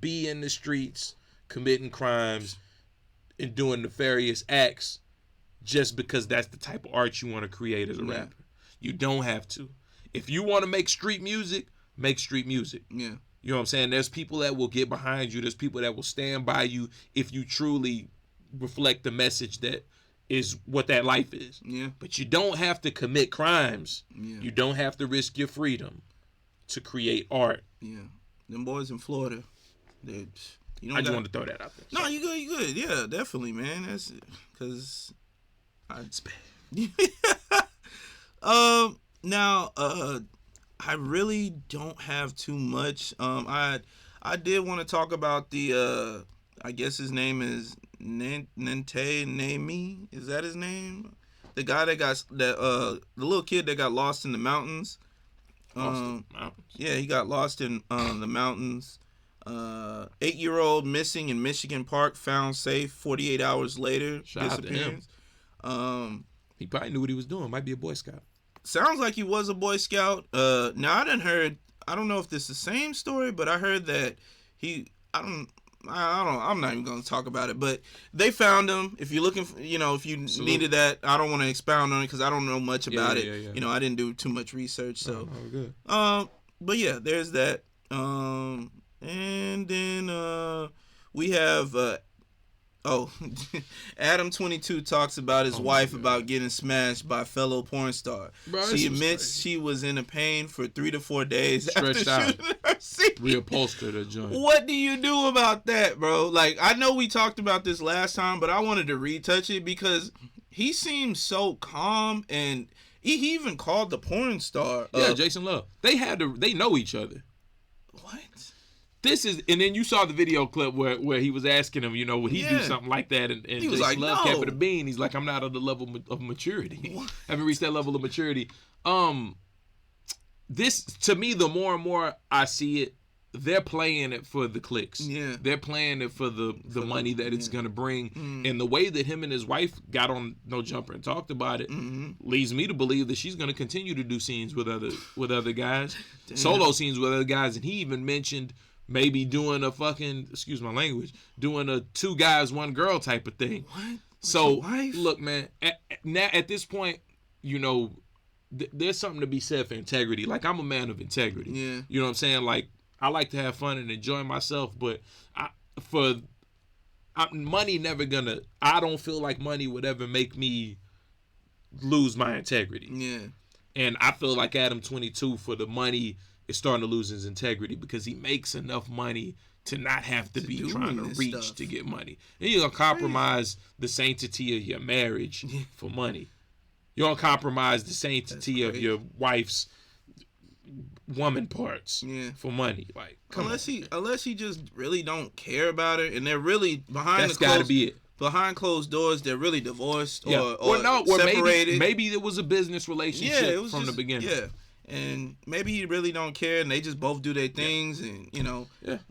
be in the streets committing crimes and doing nefarious acts just because that's the type of art you want to create as a rapper. You don't have to. If you want to make street music, make street music. Yeah. You know what I'm saying? There's people that will get behind you. There's people that will stand by you if you truly reflect the message that is what that life is. Yeah. But you don't have to commit crimes. Yeah. You don't have to risk your freedom. to create art. Yeah, them boys in Florida. I just wanted to throw that out there. No, you good. You good. Yeah, definitely, man. That's because now I really don't have too much. I did want to talk about the I guess his name is Nente Nami. Is that his name? The guy that got the little kid that got lost in the mountains. Yeah, he got lost in the mountains. 8-year-old missing in Michigan Park, found safe 48 hours later. Shout out to him. He probably knew what he was doing. Might be a Boy Scout. Sounds like he was a Boy Scout. Now I done heard. I don't know if this is the same story, but I heard that I'm not even gonna talk about it. But they found him. If you're looking for, if you needed that, I don't want to expound on it because I don't know much about it. Yeah. I didn't do too much research. So, good. But yeah, there's that. And then we have Adam 22 talks about his wife about getting smashed by a fellow porn star. Bro, she admits she was in a pain for 3 to 4 days stretched after shooting her scene. Reupholstered her joint. What do you do about that, bro? Like, I know we talked about this last time, but I wanted to retouch it because he seems so calm, and he even called the porn star. Yeah, Jason Love. They know each other. What? And then you saw the video clip where he was asking him, would he do something like that? And he was Jason like, Love no. kept it a bean. He's like, I'm not at the level of maturity. What? Haven't reached that level of maturity. This, to me, the more and more I see it, they're playing it for the clicks. Yeah. They're playing it for the money that it's going to bring. And the way that him and his wife got on No Jumper and talked about it leads me to believe that she's going to continue to do scenes with other guys, solo scenes with other guys. And he even mentioned maybe doing a fucking, excuse my language, doing a 2 guys, 1 girl type of thing. What? So, look, man, at this point, there's something to be said for integrity. Like, I'm a man of integrity. Yeah. You know what I'm saying? Like, I like to have fun and enjoy myself, but money never gonna, I don't feel like money would ever make me lose my integrity. Yeah. And I feel like Adam 22 for the money is starting to lose his integrity because he makes enough money to not have to be trying to reach stuff to get money. And you're going to compromise the sanctity of your marriage for money. You're going to compromise the sanctity of your wife's woman parts for money. Like, unless he just really don't care about her and they're really behind that's got to be it. Behind closed doors, they're really divorced or separated. Maybe it was a business relationship from the beginning. Yeah. And maybe he really don't care, and they just both do their things, and and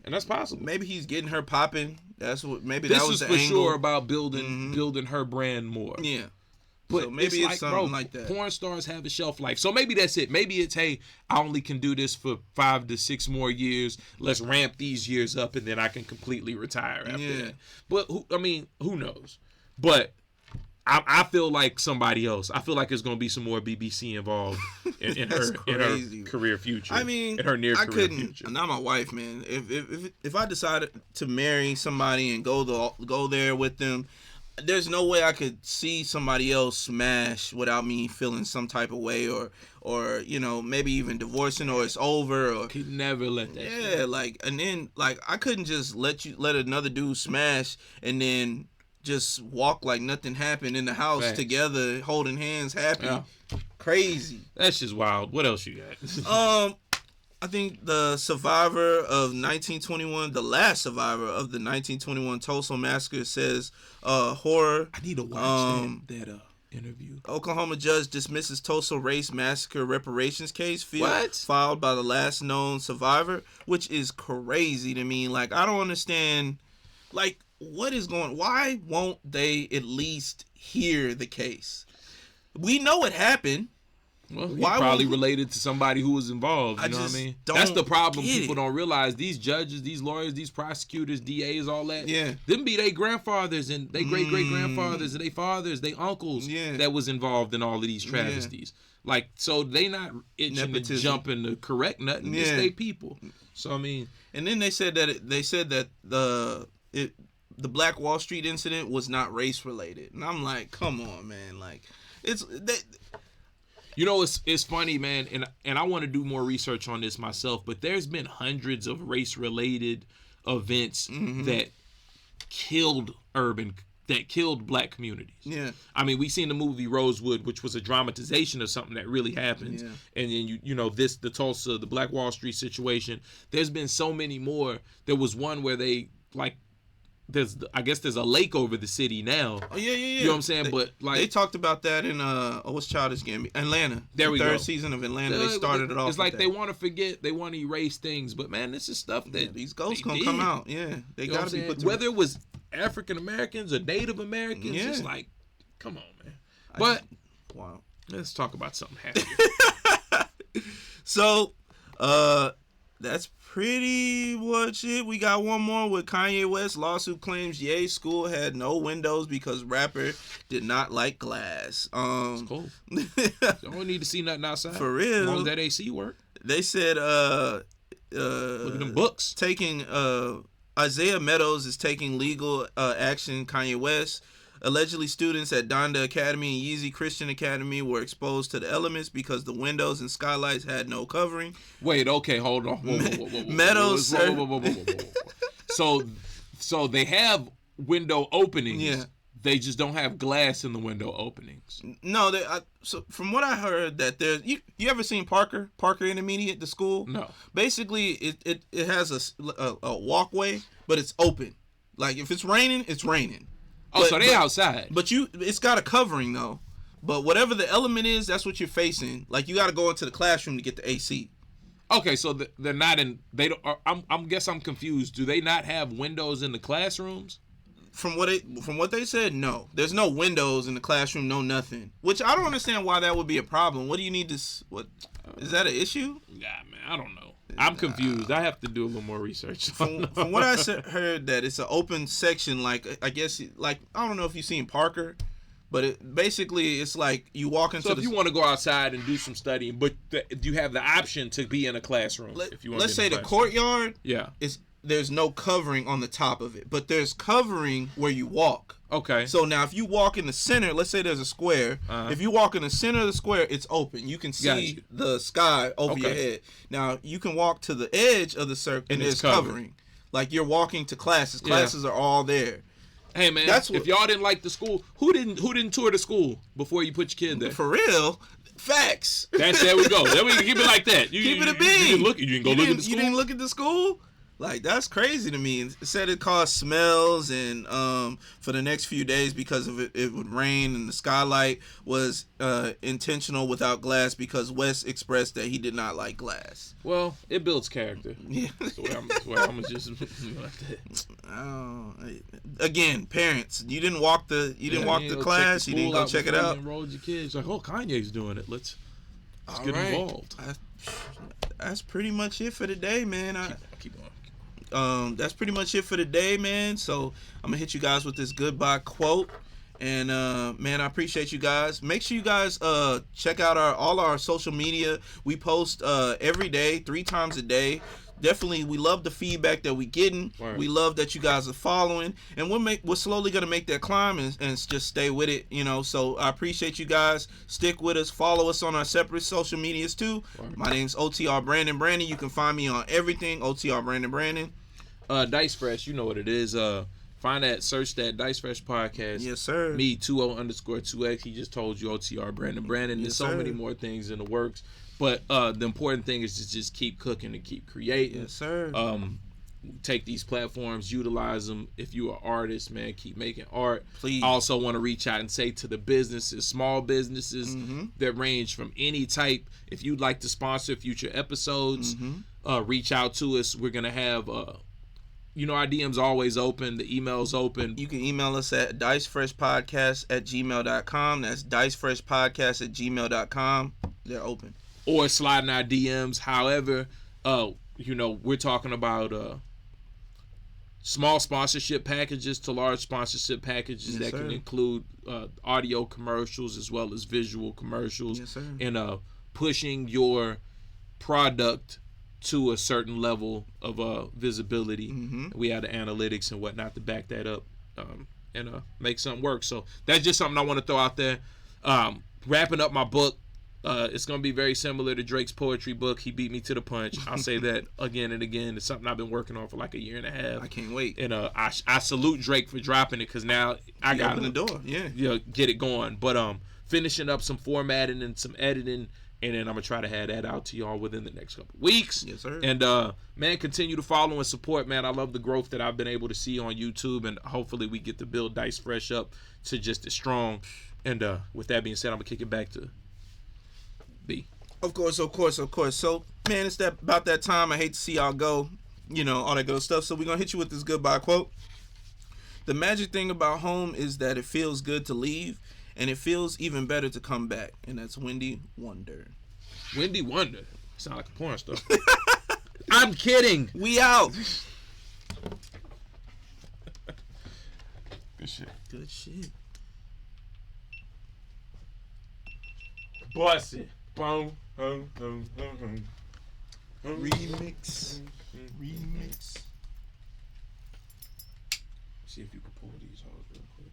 that's possible. Maybe he's getting her popping. That's what. Maybe this that was is the for angle. sure about building her brand more. Yeah, but so maybe it's something like that. Porn stars have a shelf life, so maybe that's it. Maybe it's, hey, I only can do this for 5 to 6 more years. Let's ramp these years up, and then I can completely retire after that. But who knows? But I feel like somebody else. I feel like there's going to be some more BBC involved in her career future. In her near career future. Not my wife, man. If I decided to marry somebody and go there with them, there's no way I could see somebody else smash without me feeling some type of way or maybe even divorcing or it's over or could never let that. Yeah, and then I couldn't just let another dude smash and then just walk like nothing happened in the house together, holding hands, happy. Yeah. Crazy. That's just wild. What else you got? I think the survivor of 1921, the last survivor of the 1921 Tulsa massacre says horror. I need to watch that interview. Oklahoma judge dismisses Tulsa race massacre reparations case filed by the last known survivor, which is crazy to me. I don't understand. Why won't they at least hear the case? We know it happened. Well, he probably related to somebody who was involved. You know what I mean? That's the problem. People don't realize these judges, these lawyers, these prosecutors, DAs, all that. Yeah. Them be their grandfathers and they great-great-grandfathers and they fathers, they uncles that was involved in all of these travesties. So they not itching to jump in to correct nothing. It's they people. So, And then they said that the Black Wall Street incident was not race related, and I'm like, come on, man, You know, it's funny, man, and I want to do more research on this myself, but there's been hundreds of race-related events that killed black communities. Yeah. I mean, we seen the movie Rosewood, which was a dramatization of something that really happened. Yeah. And then the Tulsa, the Black Wall Street situation. There's been so many more. There was one where they there's a lake over the city now. Oh yeah. You know what I'm saying? But they talked about that in what's Childish Gambino? Atlanta. There we go. Third season of Atlanta. They started it off. It's like they want to forget, they want to erase things, but man, this is stuff that these ghosts gonna come out. Yeah, they gotta be put. Whether it was African Americans or Native Americans, it's like, come on, man. But wow, let's talk about something happy. So, that's pretty much it. We got one more with Kanye West. Lawsuit claims Ye school had no windows because rapper did not like glass. It's cool. Don't need to see nothing outside. For real. As long as that AC work. They said look at them books. Taking Isaiah Meadows is taking legal action. Kanye West. Allegedly, students at Donda Academy and Yeezy Christian Academy were exposed to the elements because the windows and skylights had no covering. Wait, okay, hold on. Whoa. Meadows. So they have window openings. Yeah. They just don't have glass in the window opening. No, so from what I heard, that there's you ever seen Parker Intermediate, the school? No. Basically, it has a walkway, but it's open. Like if it's raining, it's raining. Oh, so they outside. But it's got a covering though. But whatever the element is, that's what you're facing. Like you got to go into the classroom to get the AC. Okay, so they're not in. They don't. I'm guess I'm confused. Do they not have windows in the classrooms? From what they said, no. There's no windows in the classroom, no nothing. Which I don't understand why that would be a problem. What do you need to? What is that an issue? Yeah, man, I don't know. I'm confused. I have to do a little more research. From what I heard, that it's an open section. Like I guess, like I don't know if you've seen Parker, but it's like you walk into. So if you want to go outside and do some studying, but you have the option to be in a classroom. If you want. Let's say the courtyard. Yeah. There's no covering on the top of it, but there's covering where you walk. Okay. So now if you walk in the center, let's say there's a square. If you walk in the center of the square, it's open. You can see the sky over your head. Now you can walk to the edge of the circle and there's covering. Like you're walking to classes. Classes are all there. Hey man, if y'all didn't like the school, who didn't tour the school before you put your kid there? For real. Facts. There we go. There we keep it like that. Keep it a bean. You didn't look at the school. You didn't look at the school? Like that's crazy to me. It said it caused smells and for the next few days because of it would rain, and the skylight was intentional without glass because West expressed that he did not like glass. Well, it builds character. Yeah. I'm just again, parents, you didn't walk the class, you didn't go check it out. Enrolled your kids like, oh, Kanye's doing it. Let's get involved. That's pretty much it for today, man. Keep on. That's pretty much it for the day, man. So I'm gonna hit you guys with this goodbye quote, and man, I appreciate you guys. Make sure you guys check out all our social media. We post every day, 3 times a day. Definitely, we love the feedback that we're getting. Right. We love that you guys are following, and we're slowly gonna make that climb and just stay with it, you know. So I appreciate you guys. Stick with us. Follow us on our separate social medias too. Right. My name's OTR Brandon. You can find me on everything. OTR Brandon. DicedFresh, you know what it is. Search that DicedFresh podcast. Yes, sir. Me, 20_2X. He just told you OTR Brandon. Yes, There's so many more things in the works. But the important thing is to just keep cooking and keep creating. Yes, sir. Take these platforms, utilize them. If you're an artist, man, keep making art. Please. I also want to reach out and say to the businesses, small businesses that range from any type. If you'd like to sponsor future episodes, reach out to us. We're going to have... our DM's always open. The email's open. You can email us at dicefreshpodcast@gmail.com. That's dicefreshpodcast@gmail.com. They're open. Or slide in our DMs. However, we're talking about small sponsorship packages to large sponsorship packages that can include audio commercials as well as visual commercials. Yes, sir. And pushing your product to a certain level of visibility. We have the analytics and whatnot to back that up and make something work. So that's just something I want to throw out there. Wrapping up my book, It's going to be very similar to Drake's poetry book. He beat me to the punch. I'll say that again and again. It's something I've been working on for like a year and a half. I can't wait. And I salute Drake for dropping it because now I got open the door. Yeah. Get it going. But finishing up some formatting and some editing. And then I'm going to try to have that out to y'all within the next couple weeks. Yes, sir. And, man, continue to follow and support, man. I love the growth that I've been able to see on YouTube. And hopefully we get to build DicedFresh up to just as strong. And with that being said, I'm going to kick it back to B. Of course. So, man, it's about that time. I hate to see y'all go, all that good stuff. So we're going to hit you with this goodbye quote. The magic thing about home is that it feels good to leave. And it feels even better to come back. And that's Wendy Wonder. Wendy Wonder? Sound like a porn star. I'm kidding. We out. Good shit. Good shit. Bust it. Boom, boom, boom, boom, boom. Remix. See if you can pull these hoes real quick.